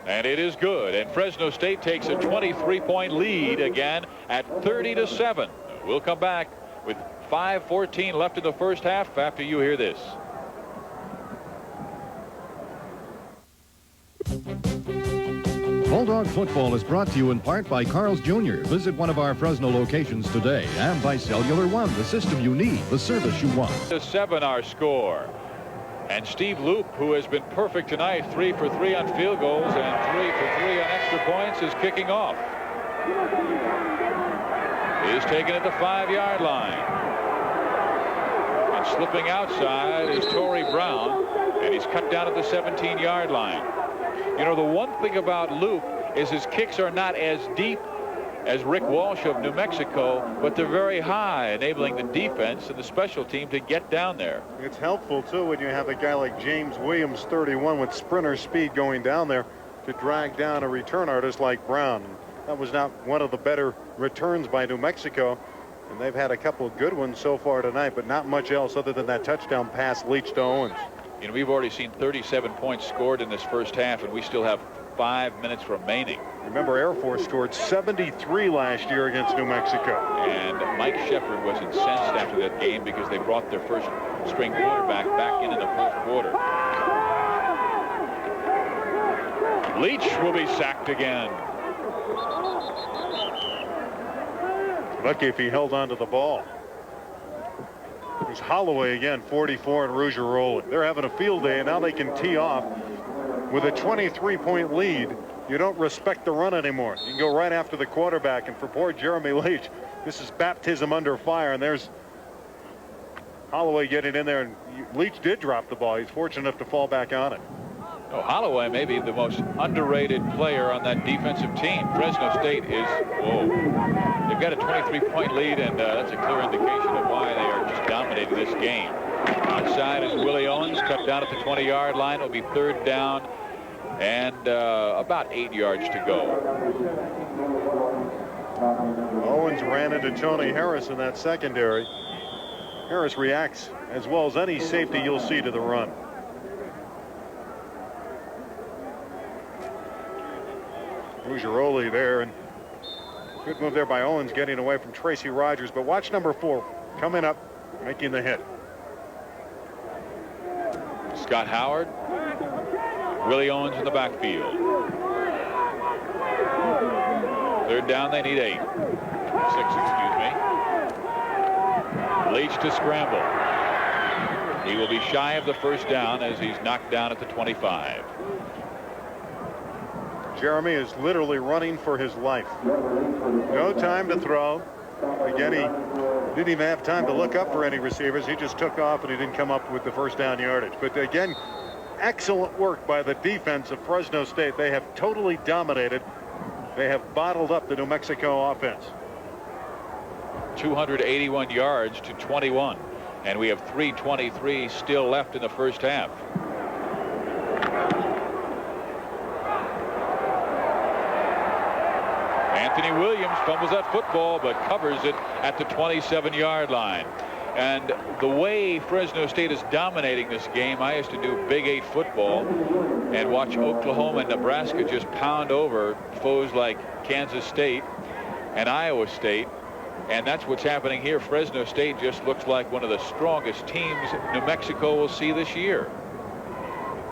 And it is good. And Fresno State takes a 23-point lead again at 30-7. We'll come back with 5:14 left in the first half after you hear this. Bulldog football is brought to you in part by Carl's Jr. Visit one of our Fresno locations today, and by Cellular One, the system you need, the service you want. 7 our score. And Steve Loop, who has been perfect tonight, 3 for 3 on field goals and 3 for 3 on extra points, is kicking off. He's taken at the 5-yard line. And slipping outside is Torrey Brown, and he's cut down at the 17-yard line. You know, the one thing about Loop is his kicks are not as deep as Rick Walsh of New Mexico, but they're very high, enabling the defense and the special team to get down there. It's helpful, too, when you have a guy like James Williams, 31, with sprinter speed going down there to drag down a return artist like Brown. That was not one of the better returns by New Mexico, and they've had a couple of good ones so far tonight, but not much else other than that touchdown pass Leach to Owens. You know, we've already seen 37 points scored in this first half, and we still have 5 minutes remaining. Remember, Air Force scored 73 last year against New Mexico. And Mike Shepard was incensed after that game because they brought their first string quarterback back in the fourth quarter. Leach will be sacked again. Lucky if he held on to the ball. There's Holloway again, 44, and Rouge are rolling. They're having a field day, and now they can tee off with a 23-point lead. You don't respect the run anymore. You can go right after the quarterback, and for poor Jeremy Leach, this is baptism under fire, and there's Holloway getting in there, and Leach did drop the ball. He's fortunate enough to fall back on it. Oh, Holloway may be the most underrated player on that defensive team. Fresno State is, they've got a 23-point lead, and that's a clear indication of why they are just dominating this game. Outside is Willie Owens, cut down at the 20-yard line. It'll be 3rd down and about 8 yards to go. Owens ran into Tony Harris in that secondary. Harris reacts as well as any safety you'll see to the run. Rugeroli there, and good move there by Owens getting away from Tracy Rogers. But watch number 4 coming up, making the hit. Scott Howard, Willie Owens in the backfield. 3rd down, they need 6, excuse me. Leach to scramble. He will be shy of the 1st down as he's knocked down at the 25. Jeremy is literally running for his life. No time to throw. Again, he didn't even have time to look up for any receivers. He just took off, and he didn't come up with the 1st down yardage. But again, excellent work by the defense of Fresno State. They have totally dominated. They have bottled up the New Mexico offense. 281 yards to 21, and we have 3:23 still left in the 1st half. Anthony Williams fumbles that football but covers it at the 27-yard line. And the way Fresno State is dominating this game, I used to do Big 8 football and watch Oklahoma and Nebraska just pound over foes like Kansas State and Iowa State. And that's what's happening here. Fresno State just looks like one of the strongest teams New Mexico will see this year.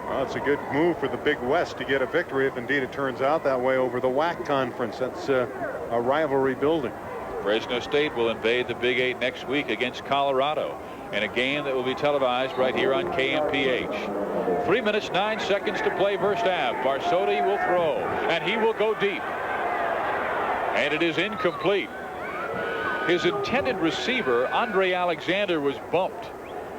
Well, it's a good move for the Big West to get a victory, if indeed it turns out that way, over the WAC conference. That's a rivalry building. Fresno State will invade the Big 8 next week against Colorado in a game that will be televised right here on KMPH. 3 minutes, 9 seconds to play 1st half. Barsotti will throw, and he will go deep. And it is incomplete. His intended receiver, Andre Alexander, was bumped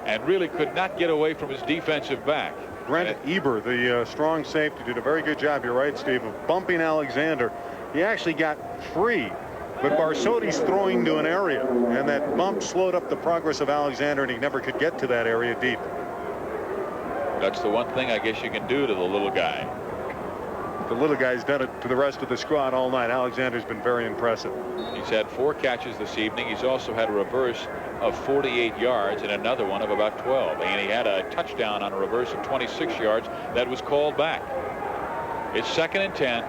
and really could not get away from his defensive back. Brent Eber, the strong safety, did a very good job, you're right, Steve, of bumping Alexander. He actually got free, but Barsotti's throwing to an area, and that bump slowed up the progress of Alexander, and he never could get to that area deep. That's the one thing I guess you can do to the little guy. The little guy's done it to the rest of the squad all night. Alexander's been very impressive. He's had 4 catches this evening. He's also had a reverse of 48 yards and another one of about 12. And he had a touchdown on a reverse of 26 yards that was called back. It's 2nd and 10.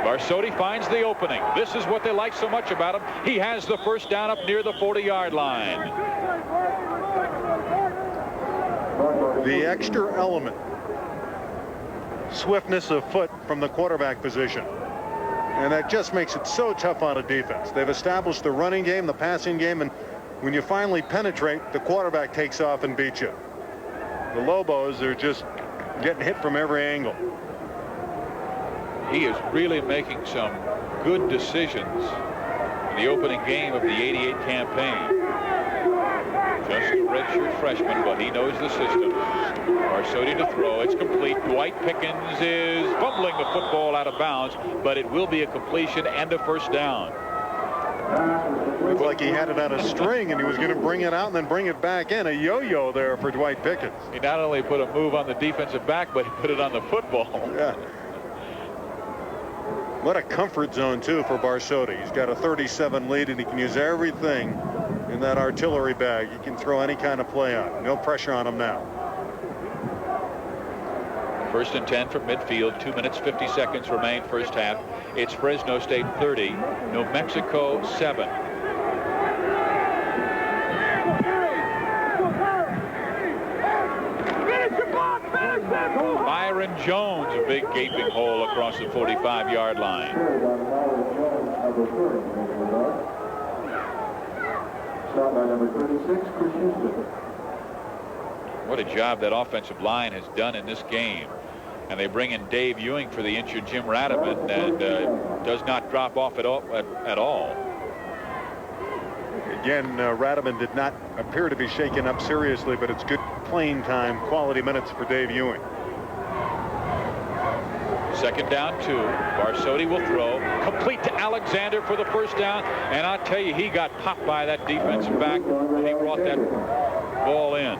Barsotti finds the opening. This is what they like so much about him. He has the 1st down up near the 40-yard line. The extra element. Swiftness of foot from the quarterback position. And that just makes it so tough on a defense. They've established the running game, the passing game, and when you finally penetrate, the quarterback takes off and beats you. The Lobos are just getting hit from every angle. He is really making some good decisions in the opening game of the '88 campaign. Just a redshirt freshman, but he knows the system. Barsotti to throw. It's complete. Dwight Pickens is fumbling the football out of bounds, but it will be a completion and a 1st down. Looked like he had it on a string, and he was going to bring it out and then bring it back in. A yo-yo there for Dwight Pickens. He not only put a move on the defensive back, but he put it on the football. Yeah. What a comfort zone, too, for Barsotti. He's got a 37 lead, and he can use everything in that artillery bag. He can throw any kind of play on. No pressure on him now. 1st and 10 from midfield. 2 minutes 50 seconds remain 1st half. It's Fresno State 30, New Mexico 7. Byron Jones, a big gaping hole across the 45-yard line. What a job that offensive line has done in this game. And they bring in Dave Ewing for the injured Jim Radaman, and does not drop off at all. Again, Radaman did not appear to be shaken up seriously, but it's good playing time, quality minutes for Dave Ewing. Second down 2. Barsotti will throw. Complete to Alexander for the first down. And I'll tell you, he got popped by that defensive back, and he brought that ball in.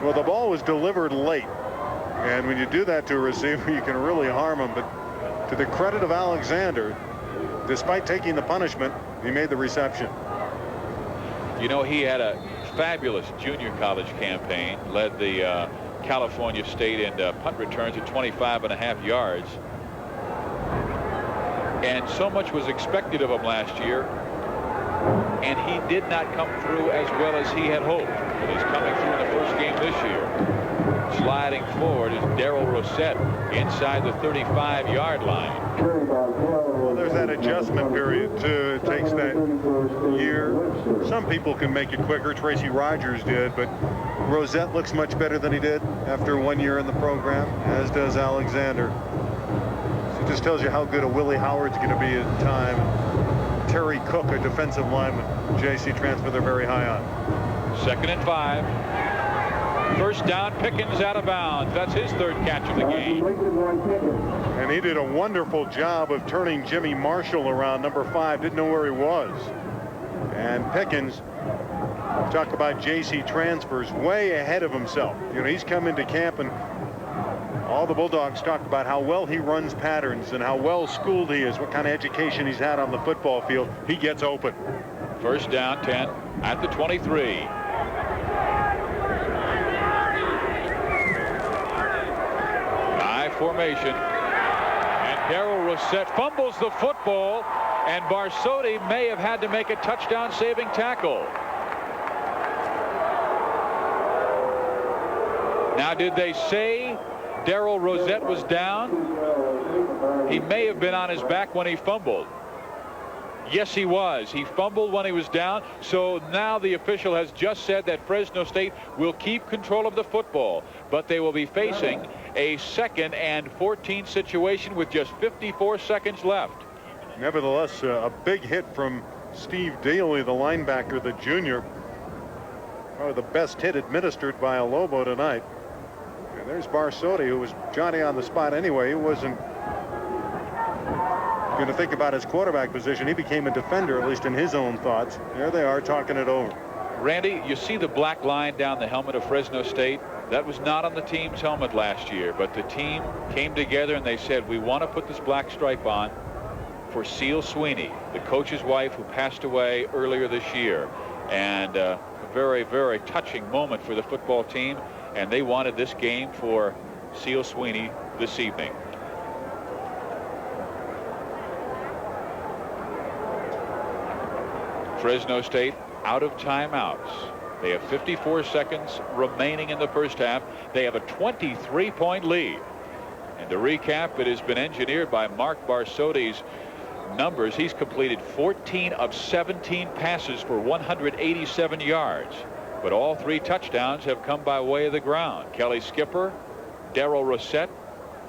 Well, the ball was delivered late. And when you do that to a receiver, you can really harm him. But to the credit of Alexander, despite taking the punishment, he made the reception. You know, he had a fabulous junior college campaign, led the California State in punt returns at 25.5 yards. And so much was expected of him last year, and he did not come through as well as he had hoped. But he's coming through in the first game this year. Sliding forward is Darrell Rosette inside the 35-yard line. Well, there's that adjustment period, too. It takes that year. Some people can make it quicker. Tracy Rogers did, but Rosette looks much better than he did after 1 year in the program, as does Alexander. So it just tells you how good a Willie Howard's going to be at the time. Terry Cook, a defensive lineman, JC transfer they're very high on. 2nd and 5. First down, Pickens out of bounds. That's his 3rd catch of the game. And he did a wonderful job of turning Jimmy Marshall around, number 5. Didn't know where he was. And Pickens, talk about JC transfers, way ahead of himself. You know, he's come into camp, and all the Bulldogs talk about how well he runs patterns and how well schooled he is, what kind of education he's had on the football field. He gets open. First down, 10 at the 23. Formation, and Darrell Rosette fumbles the football, and Barsotti may have had to make a touchdown saving tackle. Now, did they say Darrell Rosette was down? He may have been on his back when he fumbled. Yes, he was. He fumbled when he was down. So now the official has just said that Fresno State will keep control of the football, but they will be facing a 2nd and 14 situation with just 54 seconds left. Nevertheless, a big hit from Steve Daly, the linebacker, the junior. Probably the best hit administered by a Lobo tonight. And there's Barsotti, who was Johnny on the spot anyway. He wasn't going to think about his quarterback position. He became a defender, at least in his own thoughts. There they are talking it over. Randy, you see the black line down the helmet of Fresno State? That was not on the team's helmet last year, but the team came together and they said, we want to put this black stripe on for Seal Sweeney, the coach's wife, who passed away earlier this year. And a very, very touching moment for the football team, and they wanted this game for Seal Sweeney this evening. Fresno State out of timeouts. They have 54 seconds remaining in the first half. They have a 23-point lead. And to recap, it has been engineered by Mark Barsotti's numbers. He's completed 14 of 17 passes for 187 yards. But all 3 touchdowns have come by way of the ground. Kelly Skipper, Darrell Rosette,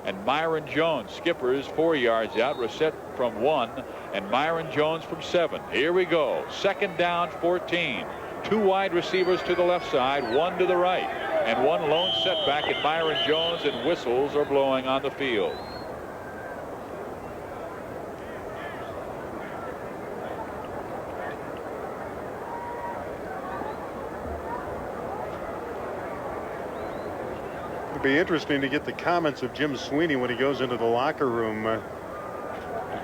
and Myron Jones. Skipper is 4 yards out, Rosette from 1, and Myron Jones from 7. Here we go. 2nd down, 14. 2 wide receivers to the left side, 1 to the right, and 1 lone setback at Myron Jones, and whistles are blowing on the field. It'd be interesting to get the comments of Jim Sweeney when he goes into the locker room.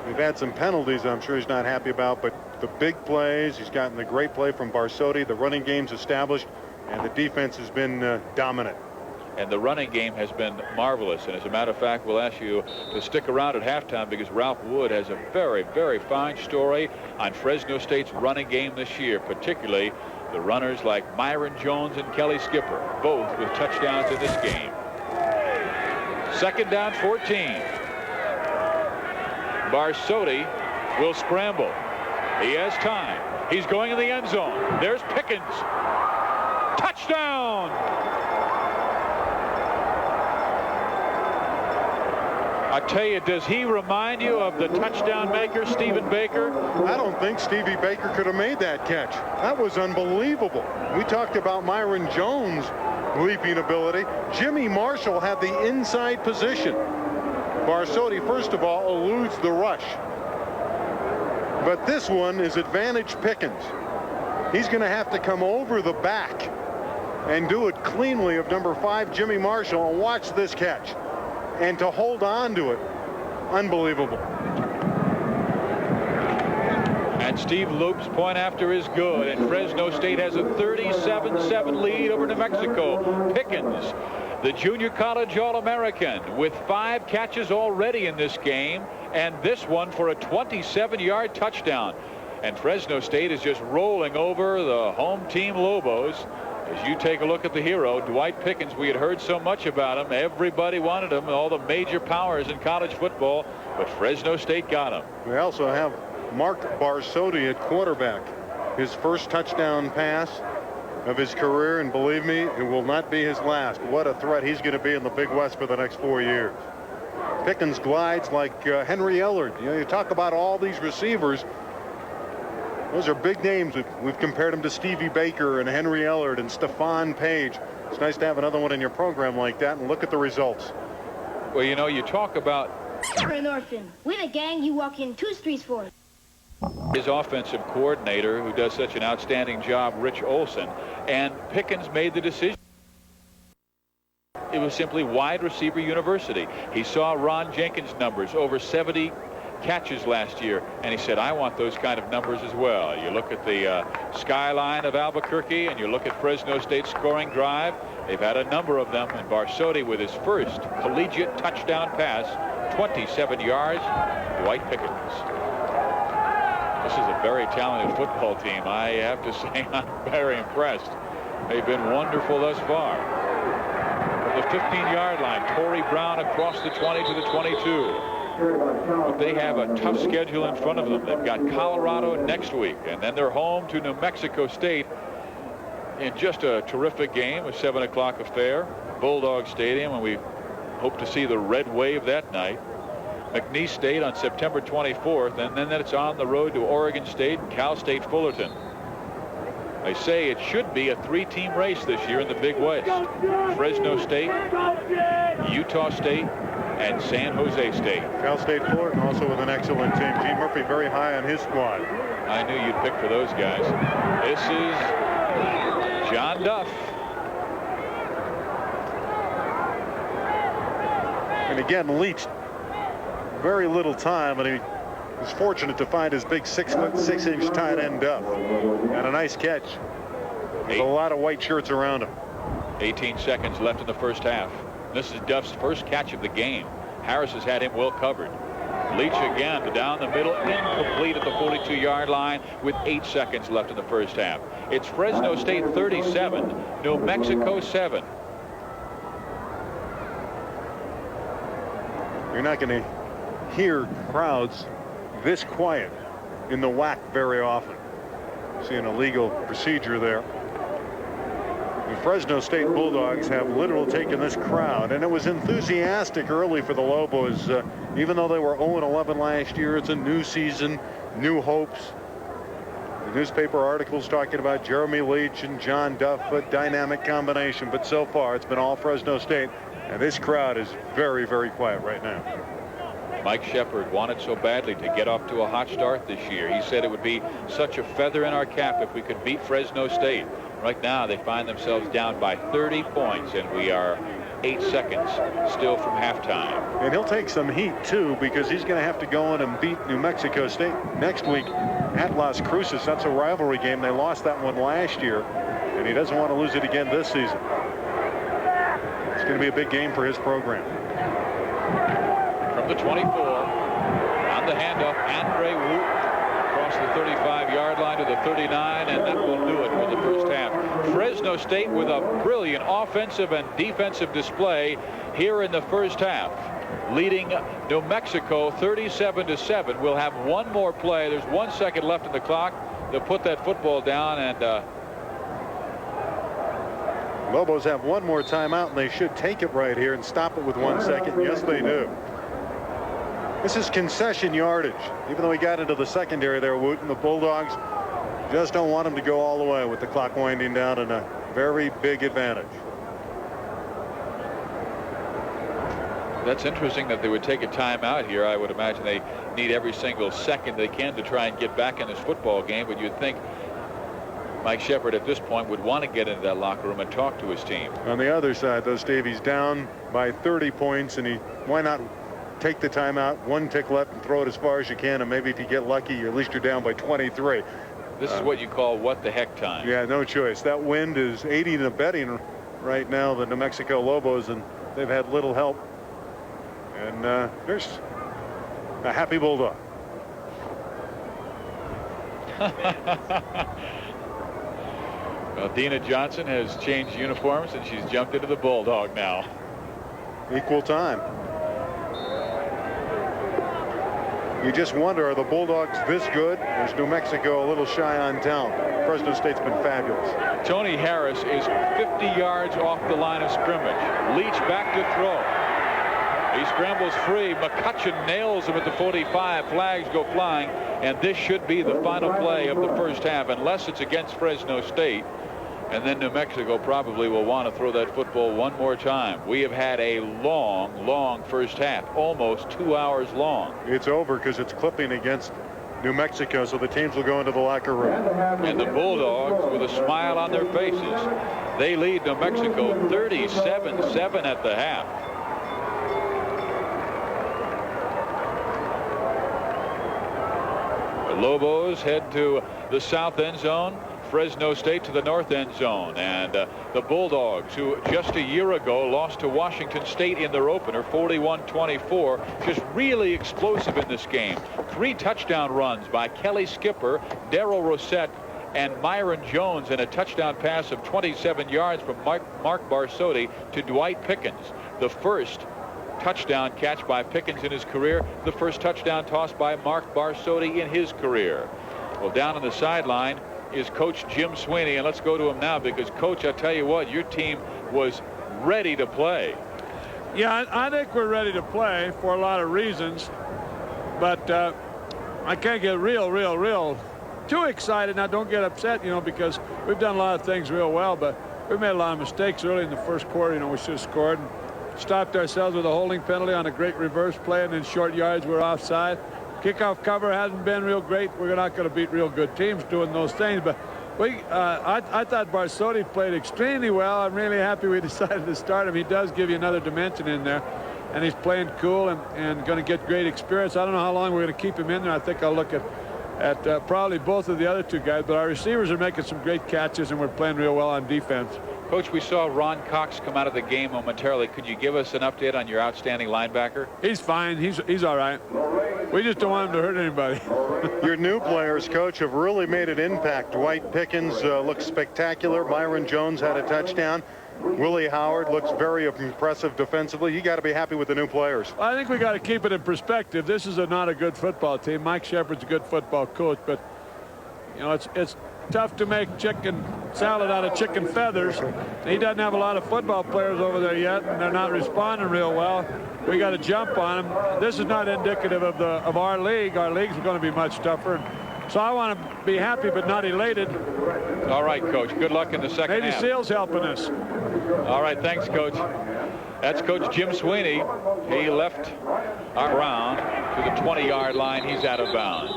We've had some penalties I'm sure he's not happy about, but the big plays, he's gotten the great play from Barsotti. The running game's established, and the defense has been dominant. And the running game has been marvelous. And as a matter of fact, we'll ask you to stick around at halftime, because Ralph Wood has a very, very fine story on Fresno State's running game this year, particularly the runners like Myron Jones and Kelly Skipper, both with touchdowns in this game. 2nd down, 14. Barsotti will scramble. He has time. He's going in the end zone. There's Pickens. Touchdown! I tell you, does he remind you of the touchdown maker, Stephen Baker? I don't think Stevie Baker could have made that catch. That was unbelievable. We talked about Myron Jones' leaping ability. Jimmy Marshall had the inside position. Barsotti, first of all, eludes the rush. But this one is advantage Pickens. He's going to have to come over the back and do it cleanly of number 5, Jimmy Marshall, and watch this catch. And to hold on to it, unbelievable. And Steve Loop's point after is good, and Fresno State has a 37-7 lead over New Mexico. Pickens, the junior college All-American, with 5 catches already in this game, and this one for a 27-yard touchdown. And Fresno State is just rolling over the home team Lobos. As you take a look at the hero, Dwight Pickens, we had heard so much about him. Everybody wanted him, all the major powers in college football, but Fresno State got him. We also have Mark Barsotti at quarterback. His first touchdown pass of his career, and believe me, it will not be his last. What a threat he's going to be in the Big West for the next 4 years. Pickens glides like Henry Ellard. You know, you talk about all these receivers. Those are big names. We've compared them to Stevie Baker and Henry Ellard and Stephon Page. It's nice to have another one in your program like that, and look at the results. Well, you know, you talk about... You're an orphan. We're the gang you walk in 2 streets for. His offensive coordinator, who does such an outstanding job, Rich Olson, and Pickens made the decision. It was simply wide receiver university. He saw Ron Jenkins' numbers, over 70 catches last year, and he said, I want those kind of numbers as well. You look at the skyline of Albuquerque, and you look at Fresno State's scoring drive. They've had a number of them, and Barsotti with his first collegiate touchdown pass, 27 yards, Dwight Pickens. This is a very talented football team. I have to say, I'm very impressed. They've been wonderful thus far. From the 15-yard line, Torrey Brown across the 20 to the 22. But they have a tough schedule in front of them. They've got Colorado next week, and then they're home to New Mexico State in just a terrific game, a 7 o'clock affair, Bulldog Stadium, and we hope to see the red wave that night. McNeese State on September 24th, and then it's on the road to Oregon State and Cal State Fullerton. They say it should be a 3-team race this year in the Big West. Fresno State, Utah State, and San Jose State. Cal State Fullerton also with an excellent team. Gene Murphy very high on his squad. I knew you'd pick for those guys. This is John Duff. And again, Leach, very little time, and he was fortunate to find his big 6'6" tight end Duff. And a nice catch. There's a lot of white shirts around him. 18 seconds left in the first half. This is Duff's first catch of the game. Harris has had him well covered. Leach again to down the middle, incomplete at the 42-yard line with 8 seconds left in the first half. It's Fresno State 37, New Mexico 7. You're not going to hear crowds this quiet in the WAC very often. See an illegal procedure there. The Fresno State Bulldogs have literally taken this crowd, and it was enthusiastic early for the Lobos. Even though they were 0-11 last year, it's a new season, new hopes. The newspaper articles talking about Jeremy Leach and John Duff, a dynamic combination, but so far it's been all Fresno State, and this crowd is very, very quiet right now. Mike Shepard wanted so badly to get off to a hot start this year. He said it would be such a feather in our cap if we could beat Fresno State. Right now they find themselves down by 30 points, and we are 8 seconds still from halftime. And he'll take some heat too, because he's going to have to go in and beat New Mexico State next week at Las Cruces. That's a rivalry game. They lost that one last year, and he doesn't want to lose it again this season. It's going to be a big game for his program. From the 24, on the handoff, Andre Woot across the 35-yard line to the 39, and that will do it for the first half. Fresno State with a brilliant offensive and defensive display here in the first half, leading New Mexico 37-7. We'll have one more play. There's 1 second left in the clock. They'll put that football down, and Lobos have one more timeout, and they should take it right here and stop it with 1 second. Yes, they do. This is concession yardage. Even though he got into the secondary there, Wooten, the Bulldogs just don't want him to go all the way with the clock winding down and a very big advantage. That's interesting that they would take a timeout here. I would imagine they need every single second they can to try and get back in this football game. But you'd think Mike Shepard at this point would want to get into that locker room and talk to his team. On the other side, though, Steve, he's down by 30 points, and why not take the timeout, 1 tick left, and throw it as far as you can, and maybe if you get lucky, at least you're down by 23. This is what you call what the heck time. Yeah, no choice. That wind is aiding and abetting right now the New Mexico Lobos, and they've had little help. And there's a happy Bulldog. Well, Dina Johnson has changed uniforms, and she's jumped into the Bulldog now. Equal time. You just wonder, are the Bulldogs this good? Or is New Mexico a little shy on talent? Fresno State's been fabulous. Tony Harris is 50 yards off the line of scrimmage. Leach back to throw. He scrambles free. McCutcheon nails him at the 45. Flags go flying, and this should be the final play of the first half, unless it's against Fresno State. And then New Mexico probably will want to throw that football one more time. We have had a long, long first half, almost 2 hours long. It's over because it's clipping against New Mexico, so the teams will go into the locker room. And the Bulldogs, with a smile on their faces, they lead New Mexico 37-7 at the half. The Lobos head to the south end zone. Fresno State to the north end zone, and the Bulldogs, who just a year ago lost to Washington State in their opener 41-24, just really explosive in this game. 3 touchdown runs by Kelly Skipper, Darrell Rosette, and Myron Jones, and a touchdown pass of 27 yards from Mark Barsotti to Dwight Pickens. The first touchdown catch by Pickens in his career, the first touchdown toss by Mark Barsotti in his career. Well, down on the sideline is Coach Jim Sweeney, and let's go to him now, because, Coach, I tell you what, your team was ready to play. Yeah, I think we're ready to play for a lot of reasons, but I can't get real too excited. Now, don't get upset, you know, because we've done a lot of things real well, but we made a lot of mistakes early in the first quarter. You know, we should have scored and stopped ourselves with a holding penalty on a great reverse play, and then short yards were offside. Kickoff cover hasn't been real great. We're not going to beat real good teams doing those things, but I thought Barsotti played extremely well. I'm really happy we decided to start him. He does give you another dimension in there, and he's playing cool and going to get great experience. I don't know how long we're going to keep him in there. I think I'll look at probably both of the other 2 guys, but our receivers are making some great catches, and we're playing real well on defense. Coach, we saw Ron Cox come out of the game momentarily. Could you give us an update on your outstanding linebacker? He's fine. He's all right. We just don't want him to hurt anybody. Your new players, Coach, have really made an impact. Dwight Pickens looks spectacular. Myron Jones had a touchdown. Willie Howard looks very impressive defensively. You got to be happy with the new players. I think we got to keep it in perspective. This is not a good football team. Mike Shepard's a good football coach, but you know, it's tough to make chicken salad out of chicken feathers. He doesn't have a lot of football players over there yet, and they're not responding real well. We got to jump on them. This is not indicative of our league. Our league's going to be much tougher. So I want to be happy but not elated. All right, Coach. Good luck in the second half. Navy SEAL's helping us. All right, thanks, Coach. That's Coach Jim Sweeney. He left our ground to the 20-yard line. He's out of bounds.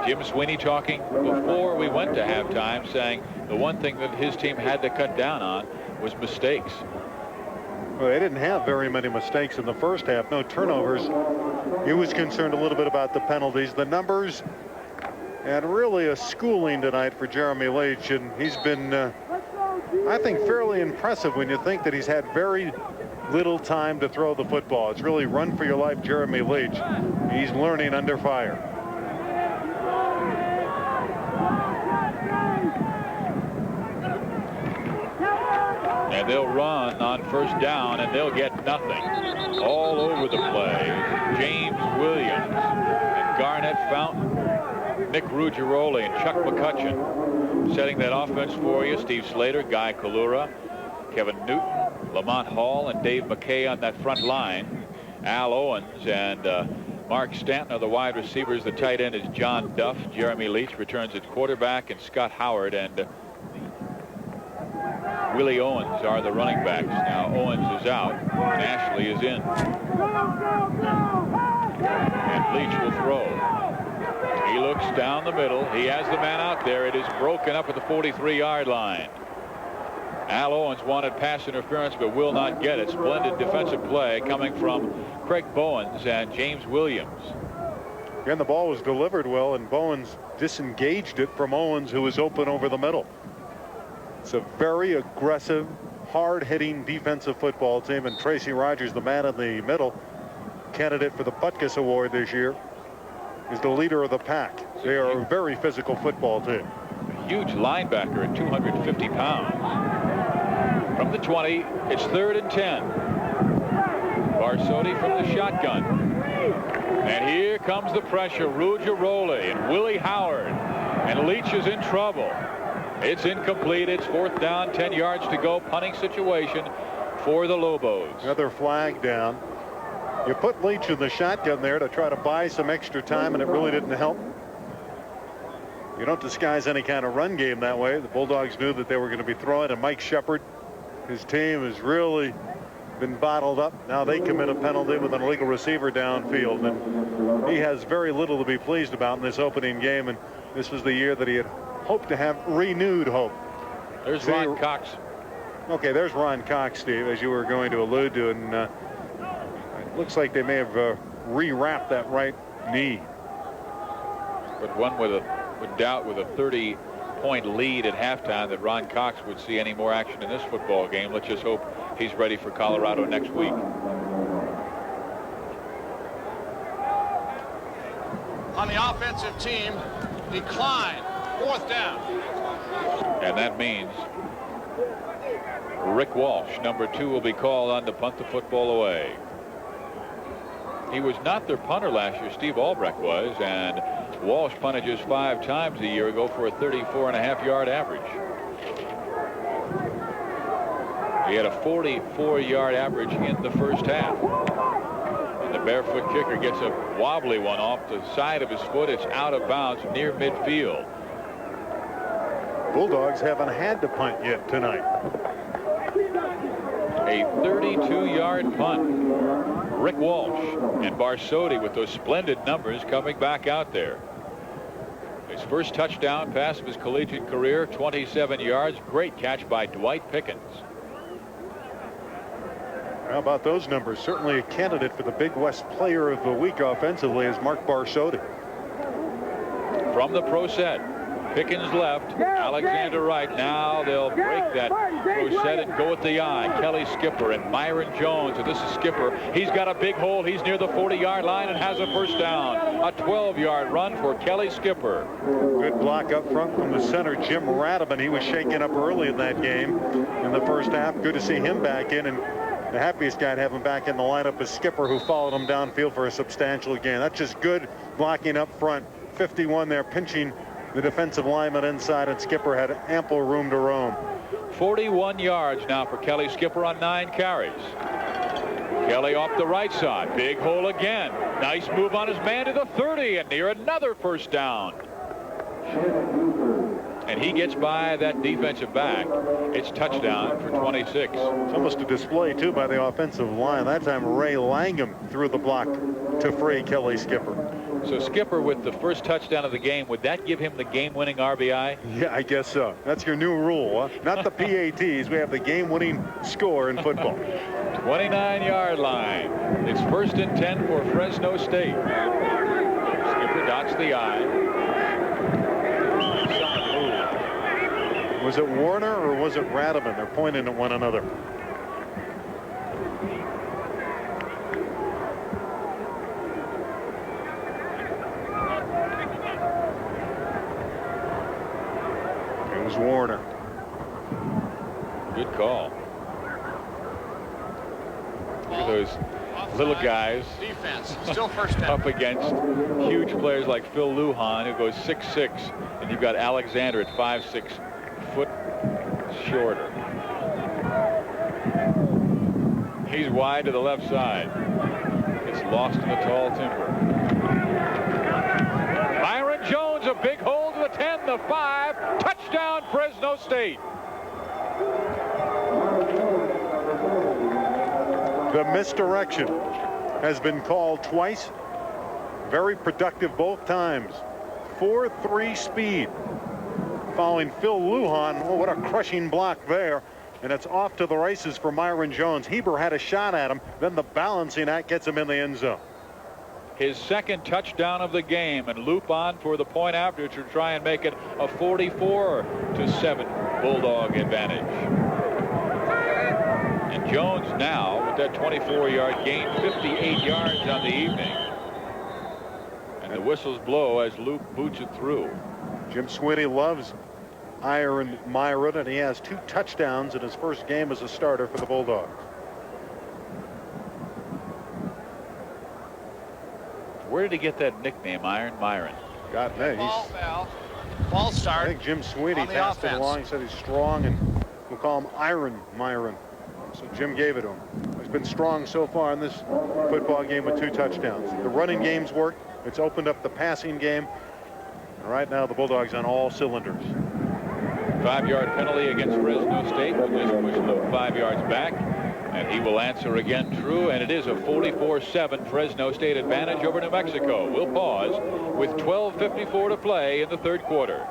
Jim Sweeney talking before we went to halftime, saying the one thing that his team had to cut down on was mistakes. Well, they didn't have very many mistakes in the first half. No turnovers. He was concerned a little bit about the penalties, the numbers, and really a schooling tonight for Jeremy Leach. And he's been, I think, fairly impressive when you think that he's had very little time to throw the football. It's really run for your life, Jeremy Leach. He's learning under fire. And they'll run on first down, and they'll get nothing. All over the play. James Williams and Garnett Fountain, Nick Ruggiero and Chuck McCutcheon setting that offense for you. Steve Slater, Guy Kalura, Kevin Newton, Lamont Hall, and Dave McKay on that front line. Al Owens and Mark Stanton are the wide receivers. The tight end is John Duff. Jeremy Leach returns at quarterback, and Scott Howard and Willie Owens are the running backs. Now Owens is out, and Ashley is in. And Leach will throw. He looks down the middle. He has the man out there. It is broken up at the 43-yard line. Al Owens wanted pass interference but will not get it. Splendid defensive play coming from Craig Bowens and James Williams. And the ball was delivered well, and Bowens disengaged it from Owens, who was open over the middle. It's a very aggressive, hard-hitting defensive football team, and Tracy Rogers, the man in the middle, candidate for the Butkus Award this year, is the leader of the pack. They are a very physical football team. A huge linebacker at 250 pounds. From the 20, it's 3rd and 10. Barsodi from the shotgun. And here comes the pressure. Ruggiero and Willie Howard. And Leach is in trouble. It's incomplete. It's 4th down, 10 yards to go. Punting situation for the Lobos. Another flag down. You put Leach in the shotgun there to try to buy some extra time, and it really didn't help. You don't disguise any kind of run game that way. The Bulldogs knew that they were going to be throwing, and Mike Shepard, his team has really been bottled up. Now they commit a penalty with an illegal receiver downfield, and he has very little to be pleased about in this opening game, and this was the year that he had hoped to have renewed hope. There's Ron Cox. Okay, there's Ron Cox, Steve, as you were going to allude to, and it looks like they may have rewrapped that right knee. But one would doubt with a 30-point lead at halftime that Ron Cox would see any more action in this football game. Let's just hope he's ready for Colorado next week. On the offensive team, decline, 4th down. And that means Rick Walsh, number 2, will be called on to punt the football away. He was not their punter last year. Steve Albrecht was, and Walsh punted just 5 times a year ago for a 34.5-yard average. He had a 44-yard average in the first half. And the barefoot kicker gets a wobbly one off the side of his foot. It's out of bounds near midfield. Bulldogs haven't had to punt yet tonight. A 32-yard punt. Rick Walsh and Barsodi with those splendid numbers coming back out there. His first touchdown pass of his collegiate career, 27 yards. Great catch by Dwight Pickens. How about those numbers? Certainly a candidate for the Big West Player of the Week offensively is Mark Barsodi. From the pro set, Pickens left, Alexander right. Now they'll break that pro set and go with the eye. Kelly Skipper and Myron Jones. And this is Skipper. He's got a big hole. He's near the 40-yard line and has a first down. A 12-yard run for Kelly Skipper. Good block up front from the center, Jim Radaman. He was shaken up early in that game in the first half. Good to see him back in, and the happiest guy to have him back in the lineup is Skipper, who followed him downfield for a substantial gain. That's just good blocking up front. 51 there, pinching the defensive lineman inside, and Skipper had ample room to roam. 41 yards now for Kelly Skipper on 9 carries. Kelly off the right side. Big hole again. Nice move on his man to the 30 and near another first down. And he gets by that defensive back. It's touchdown for 26. It's almost a display, too, by the offensive line. That time Ray Langham threw the block to free Kelly Skipper. So Skipper with the first touchdown of the game, would that give him the game-winning RBI? Yeah, I guess so. That's your new rule, huh? Not the PATs. We have the game-winning score in football. 29-yard line. It's 1st and 10 for Fresno State. Skipper dots the eye. Was it Warner or was it Radaman? They're pointing at one another. It was Warner. Good call. Look at those little guys defense still first down. up against huge players like Phil Lujan, who goes 6'6", and you've got Alexander at 5'6", foot shorter. He's wide to the left side. It's lost in the tall timber. Myron Jones, a big hole to the 10, the 5. Touchdown, Fresno State. The misdirection has been called twice. Very productive both times. 4.3 speed. Following Phil Lujan. Oh, what a crushing block there. And it's off to the races for Myron Jones. Heber had a shot at him. Then the balancing act gets him in the end zone. His second touchdown of the game, and loop on for the point after to try and make it a 44-7 Bulldog advantage. And Jones now with that 24-yard gain, 58 yards on the evening. And the whistles blow as Luke boots it through. Jim Sweeney loves Iron Myron, and he has 2 touchdowns in his first game as a starter for the Bulldogs. Where did he get that nickname, Iron Myron? God knows. False start. I think Jim Sweeney passed it along. He said he's strong, and we'll call him Iron Myron. So Jim gave it to him. He's been strong so far in this football game with 2 touchdowns. The running game's worked. It's opened up the passing game. And right now the Bulldogs on all cylinders. 5-yard penalty against Fresno State. We'll just push Luke 5 yards back. And he will answer again true, and it is a 44-7 Fresno State advantage over New Mexico. We'll pause with 12:54 to play in the third quarter.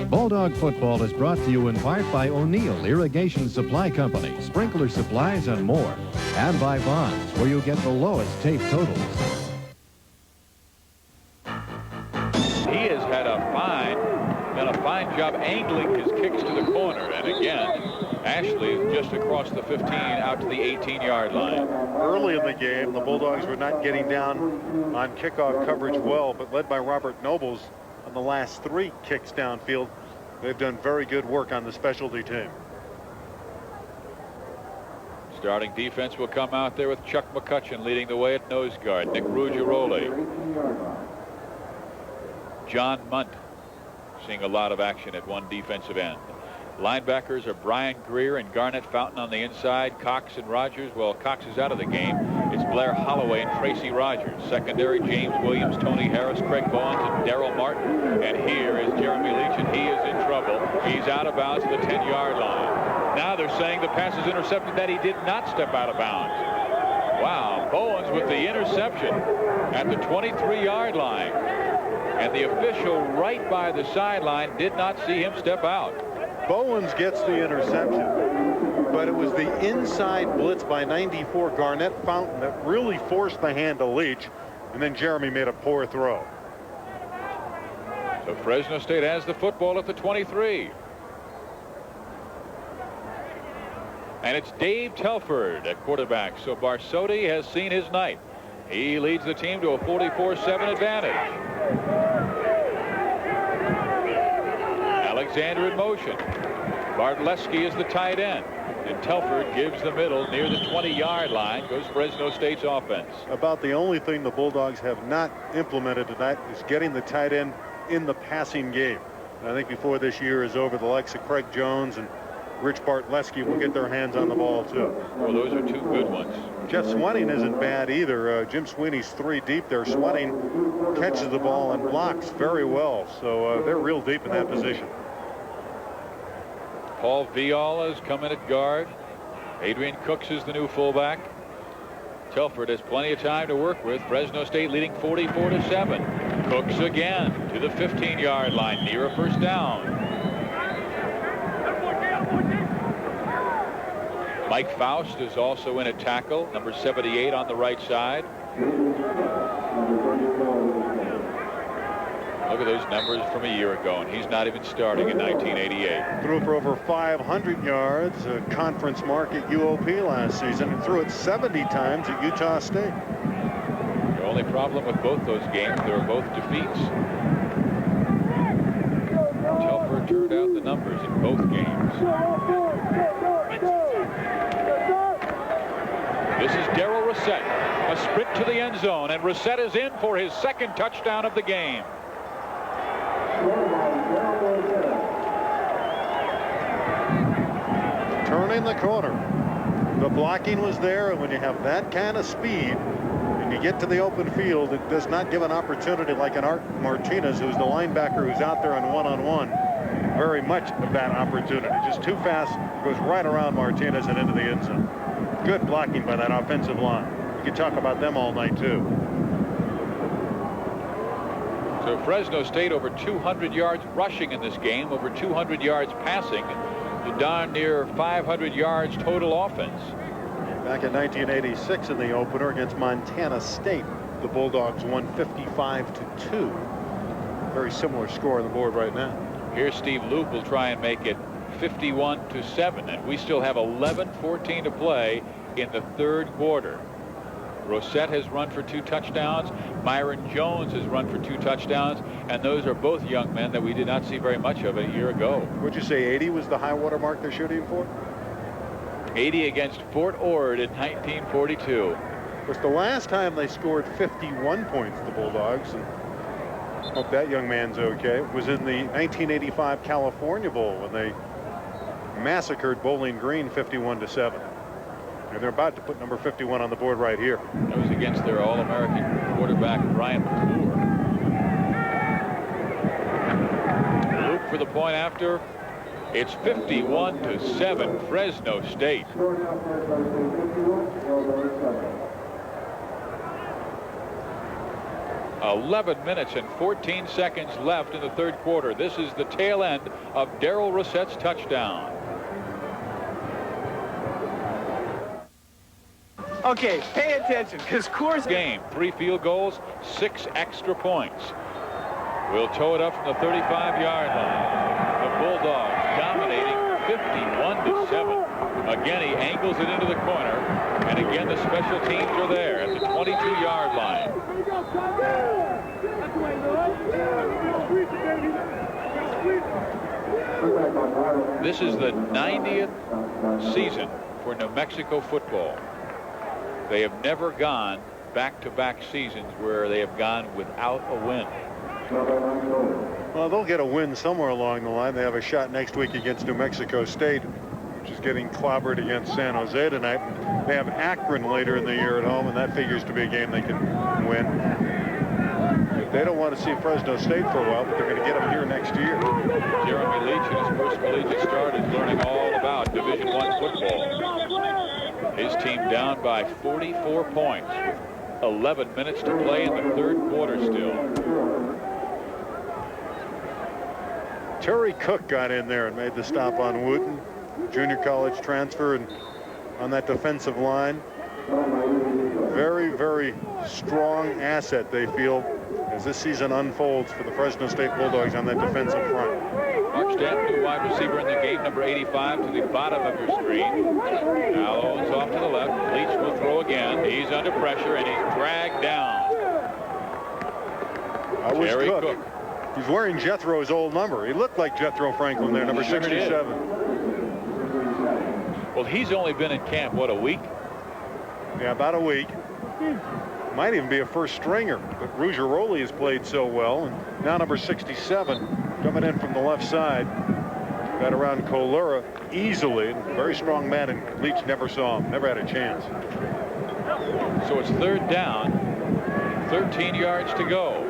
Bulldog football is brought to you in part by O'Neill Irrigation Supply Company, sprinkler supplies and more, and by Bonds, where you get the lowest tape totals. He has had done a fine job angling his kicks to the corner, and again Ashley is just across the 15 out to the 18-yard line. Early in the game, the Bulldogs were not getting down on kickoff coverage well, but led by Robert Nobles on the last 3 kicks downfield, they've done very good work on the specialty team. Starting defense will come out there with Chuck McCutcheon leading the way at nose guard. Nick Ruggiero, John Munt seeing a lot of action at one defensive end. Linebackers are Brian Greer and Garnett Fountain on the inside. Cox and Rogers. Well, Cox is out of the game. It's Blair Holloway and Tracy Rogers. Secondary, James Williams, Tony Harris, Craig Bowens, and Darrell Martin. And here is Jeremy Leach, and he is in trouble. He's out of bounds at the 10-yard line. Now they're saying the pass is intercepted, that he did not step out of bounds. Wow, Bowens with the interception at the 23-yard line. And the official right by the sideline did not see him step out. Bowens gets the interception, but it was the inside blitz by 94 Garnett Fountain that really forced the hand to Leach, and then Jeremy made a poor throw. So Fresno State has the football at the 23. And it's Dave Telford at quarterback. So Barsotti has seen his night. He leads the team to a 44-7 advantage. Alexander in motion. Bartlesky is the tight end. And Telford gives the middle near the 20-yard line. Goes Fresno State's offense. About the only thing the Bulldogs have not implemented tonight is getting the tight end in the passing game. And I think before this year is over, the likes of Craig Jones and Rich Bartlesky will get their hands on the ball too. Well, those are 2 good ones. Jeff Swanning isn't bad either. Jim Sweeney's 3 deep there. Swanning catches the ball and blocks very well. So they're real deep in that position. Paul Viola is coming at guard. Adrian Cooks is the new fullback. Telford has plenty of time to work with. Fresno State leading 44-7. Cooks again to the 15-yard line near a first down. Mike Faust is also in at tackle, number 78 on the right side. Look at those numbers from a year ago, and he's not even starting in 1988. Threw for over 500 yards, a conference mark at UOP last season, and threw it 70 times at Utah State. The only problem with both those games, they were both defeats. Telford turned out the numbers in both games. This is Darrell Reset, a sprint to the end zone, and Reset is in for his second touchdown of the game. Turning the corner. The blocking was there, and when you have that kind of speed and you get to the open field, it does not give an opportunity like an Art Martinez, who's the linebacker who's out there on one-on-one, very much of that opportunity. Just too fast, goes right around Martinez and into the end zone. Good blocking by that offensive line. You can talk about them all night, too. So Fresno State over 200 yards rushing in this game, over 200 yards passing, to darn near 500 yards total offense. Back in 1986 in the opener against Montana State, the Bulldogs won 55-2. Very similar score on the board right now. Here's Steve Luke will try and make it 51-7, and we still have 11:14 to play in the third quarter. Rosette has run for 2 touchdowns. Myron Jones has run for 2 touchdowns, and those are both young men that we did not see very much of a year ago. Would you say 80 was the high water mark they're shooting for? 80 against Fort Ord in 1942. Of course, the last time they scored 51 points, the Bulldogs, and hope that young man's okay, was in the 1985 California Bowl when they massacred Bowling Green 51-7. And they're about to put number 51 on the board right here. That was against their All-American quarterback, Brian McClure. Luke for the point after. It's 51-7, Fresno State. "11 minutes and 14 seconds left in the third quarter. This is the tail end of Darryl Rosette's touchdown. Okay, pay attention, because Coors game, 3 field goals, 6 extra points. We'll tow it up from the 35-yard line. The Bulldogs dominating 51-7. Again, he angles it into the corner, and again the special teams are there at the 22-yard line. This is the 90th season for New Mexico football. They have never gone back-to-back seasons where they have gone without a win. Well, they'll get a win somewhere along the line. They have a shot next week against New Mexico State, which is getting clobbered against San Jose tonight. They have Akron later in the year at home, and that figures to be a game they can win. They don't want to see Fresno State for a while, but they're going to get them here next year. Jeremy Leach in his first collegiate start is learning all about Division I football. His team down by 44 points with 11 minutes to play in the third quarter still. Terry Cook got in there and made the stop on Wooten, junior college transfer, and on that defensive line. Very, very strong asset, they feel, as this season unfolds for the Fresno State Bulldogs on that defensive front. Mark Stanton, new wide receiver in the game, number 85 to the bottom of your screen. Now Owens off to the left. Leach will throw again. He's under pressure, and he's dragged down. Terry Cook. He's wearing Jethro's old number. He looked like Jethro Franklin there, number 67. Well, he's only been in camp, what, a week? Yeah, about a week. Might even be a first stringer, but Ruggiero has played so well. And now number 67 coming in from the left side. Got around Colura easily. Very strong man, and Leach never saw him. Never had a chance. So it's third down. 13 yards to go.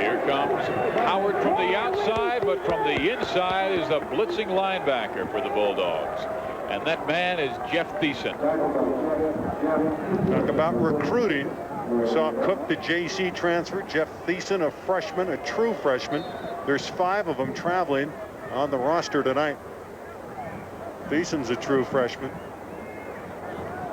Here comes Howard from the outside, but from the inside is the blitzing linebacker for the Bulldogs. And that man is Jeff Thiessen. Talk about recruiting. We saw Cook, the JC transfer. Jeff Thiessen, a freshman, a true freshman. There's 5 of them traveling on the roster tonight. Thiessen's a true freshman.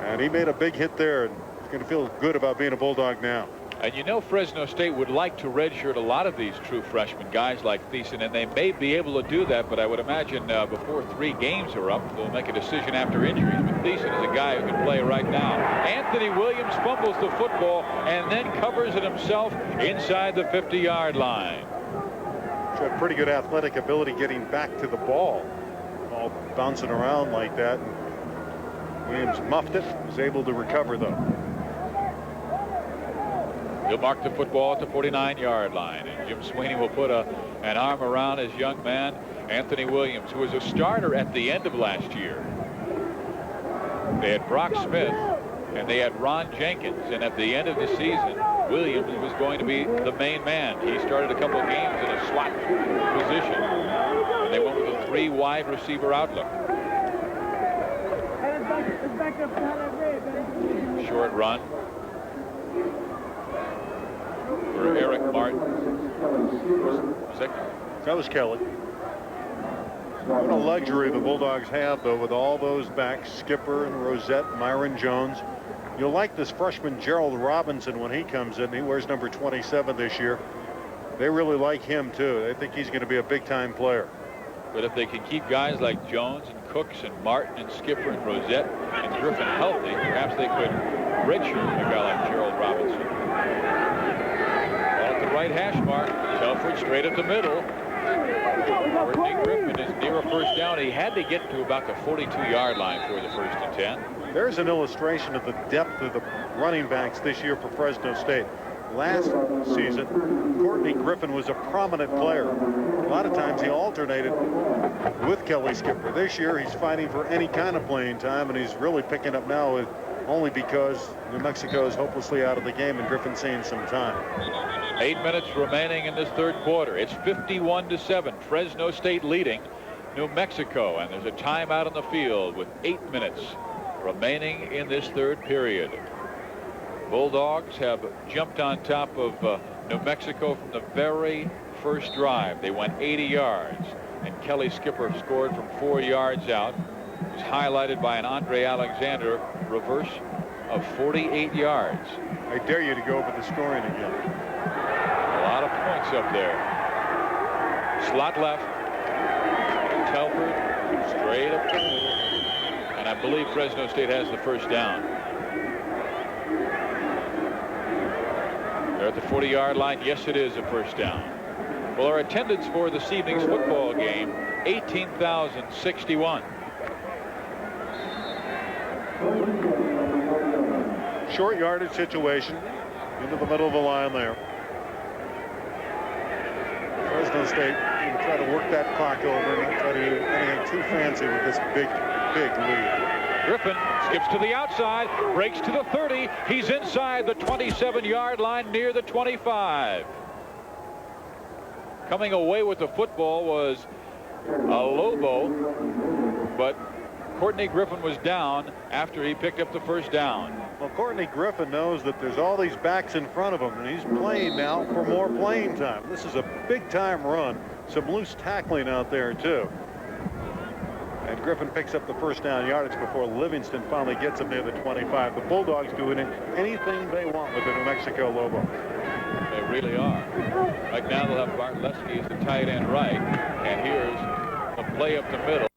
And he made a big hit there. And he's going to feel good about being a Bulldog now. And you know Fresno State would like to redshirt a lot of these true freshmen, guys like Thiessen, and they may be able to do that, but I would imagine before 3 games are up, they'll make a decision after injuries. But Thiessen is a guy who can play right now. Anthony Williams fumbles the football and then covers it himself inside the 50-yard line. Showed pretty good athletic ability getting back to the ball. All bouncing around like that. And Williams muffed it, was able to recover though. He'll mark the football at the 49-yard line, and Jim Sweeney will put an arm around his young man, Anthony Williams, who was a starter at the end of last year. They had Brock Smith, and they had Ron Jenkins, and at the end of the season, Williams was going to be the main man. He started a couple of games in a slot position, and they went with a 3 wide receiver outlook. Short run for Eric Martin. That was Kelly. What a luxury the Bulldogs have, though, with all those backs, Skipper and Rosette, Myron Jones. You'll like this freshman Gerald Robinson when he comes in. He wears number 27 this year. They really like him, too. They think he's going to be a big-time player. But if they can keep guys like Jones and Cooks and Martin and Skipper and Rosette and Griffin healthy, perhaps they could redshirt a guy like Gerald Robinson. Ball at the right hash mark. Telford straight at the middle. Courtney Griffin is near a first down. He had to get to about the 42-yard line for the 1st and 10. There's an illustration of the depth of the running backs this year for Fresno State. Last season, Courtney Griffin was a prominent player. A lot of times he alternated with Kelly Skipper. This year he's fighting for any kind of playing time, and he's really picking up now only because New Mexico is hopelessly out of the game and Griffin's seeing some time. 8 minutes remaining in this 3rd quarter. It's 51-7. Fresno State leading New Mexico, and there's a timeout on the field with 8 minutes remaining in this 3rd period. Bulldogs have jumped on top of New Mexico from the very first drive. They went 80 yards, and Kelly Skipper scored from 4 yards out. It was highlighted by an Andre Alexander reverse of 48 yards. I dare you to go over the scoring again. A lot of points up there. Slot left. Telford straight up the middle. And I believe Fresno State has the first down. They're at the 40-yard line. Yes, it is a first down. Well, our attendance for this evening's football game, 18,061. Short yardage situation into the middle of the line there. Fresno State will try to work that clock over and not try to do anything too fancy with this big lead. Griffin skips to the outside, breaks to the 30. He's inside the 27-yard line near the 25. Coming away with the football was Lobo, but Courtney Griffin was down after he picked up the first down. Well, Courtney Griffin knows that there's all these backs in front of him, and he's playing now for more playing time. This is a big-time run. Some loose tackling out there, too. And Griffin picks up the first down yardage before Livingston finally gets him near the 25. The Bulldogs doing anything they want with the New Mexico Lobo. They really are. Right now they'll have Bartlesky as the tight end right. And here's a play up the middle.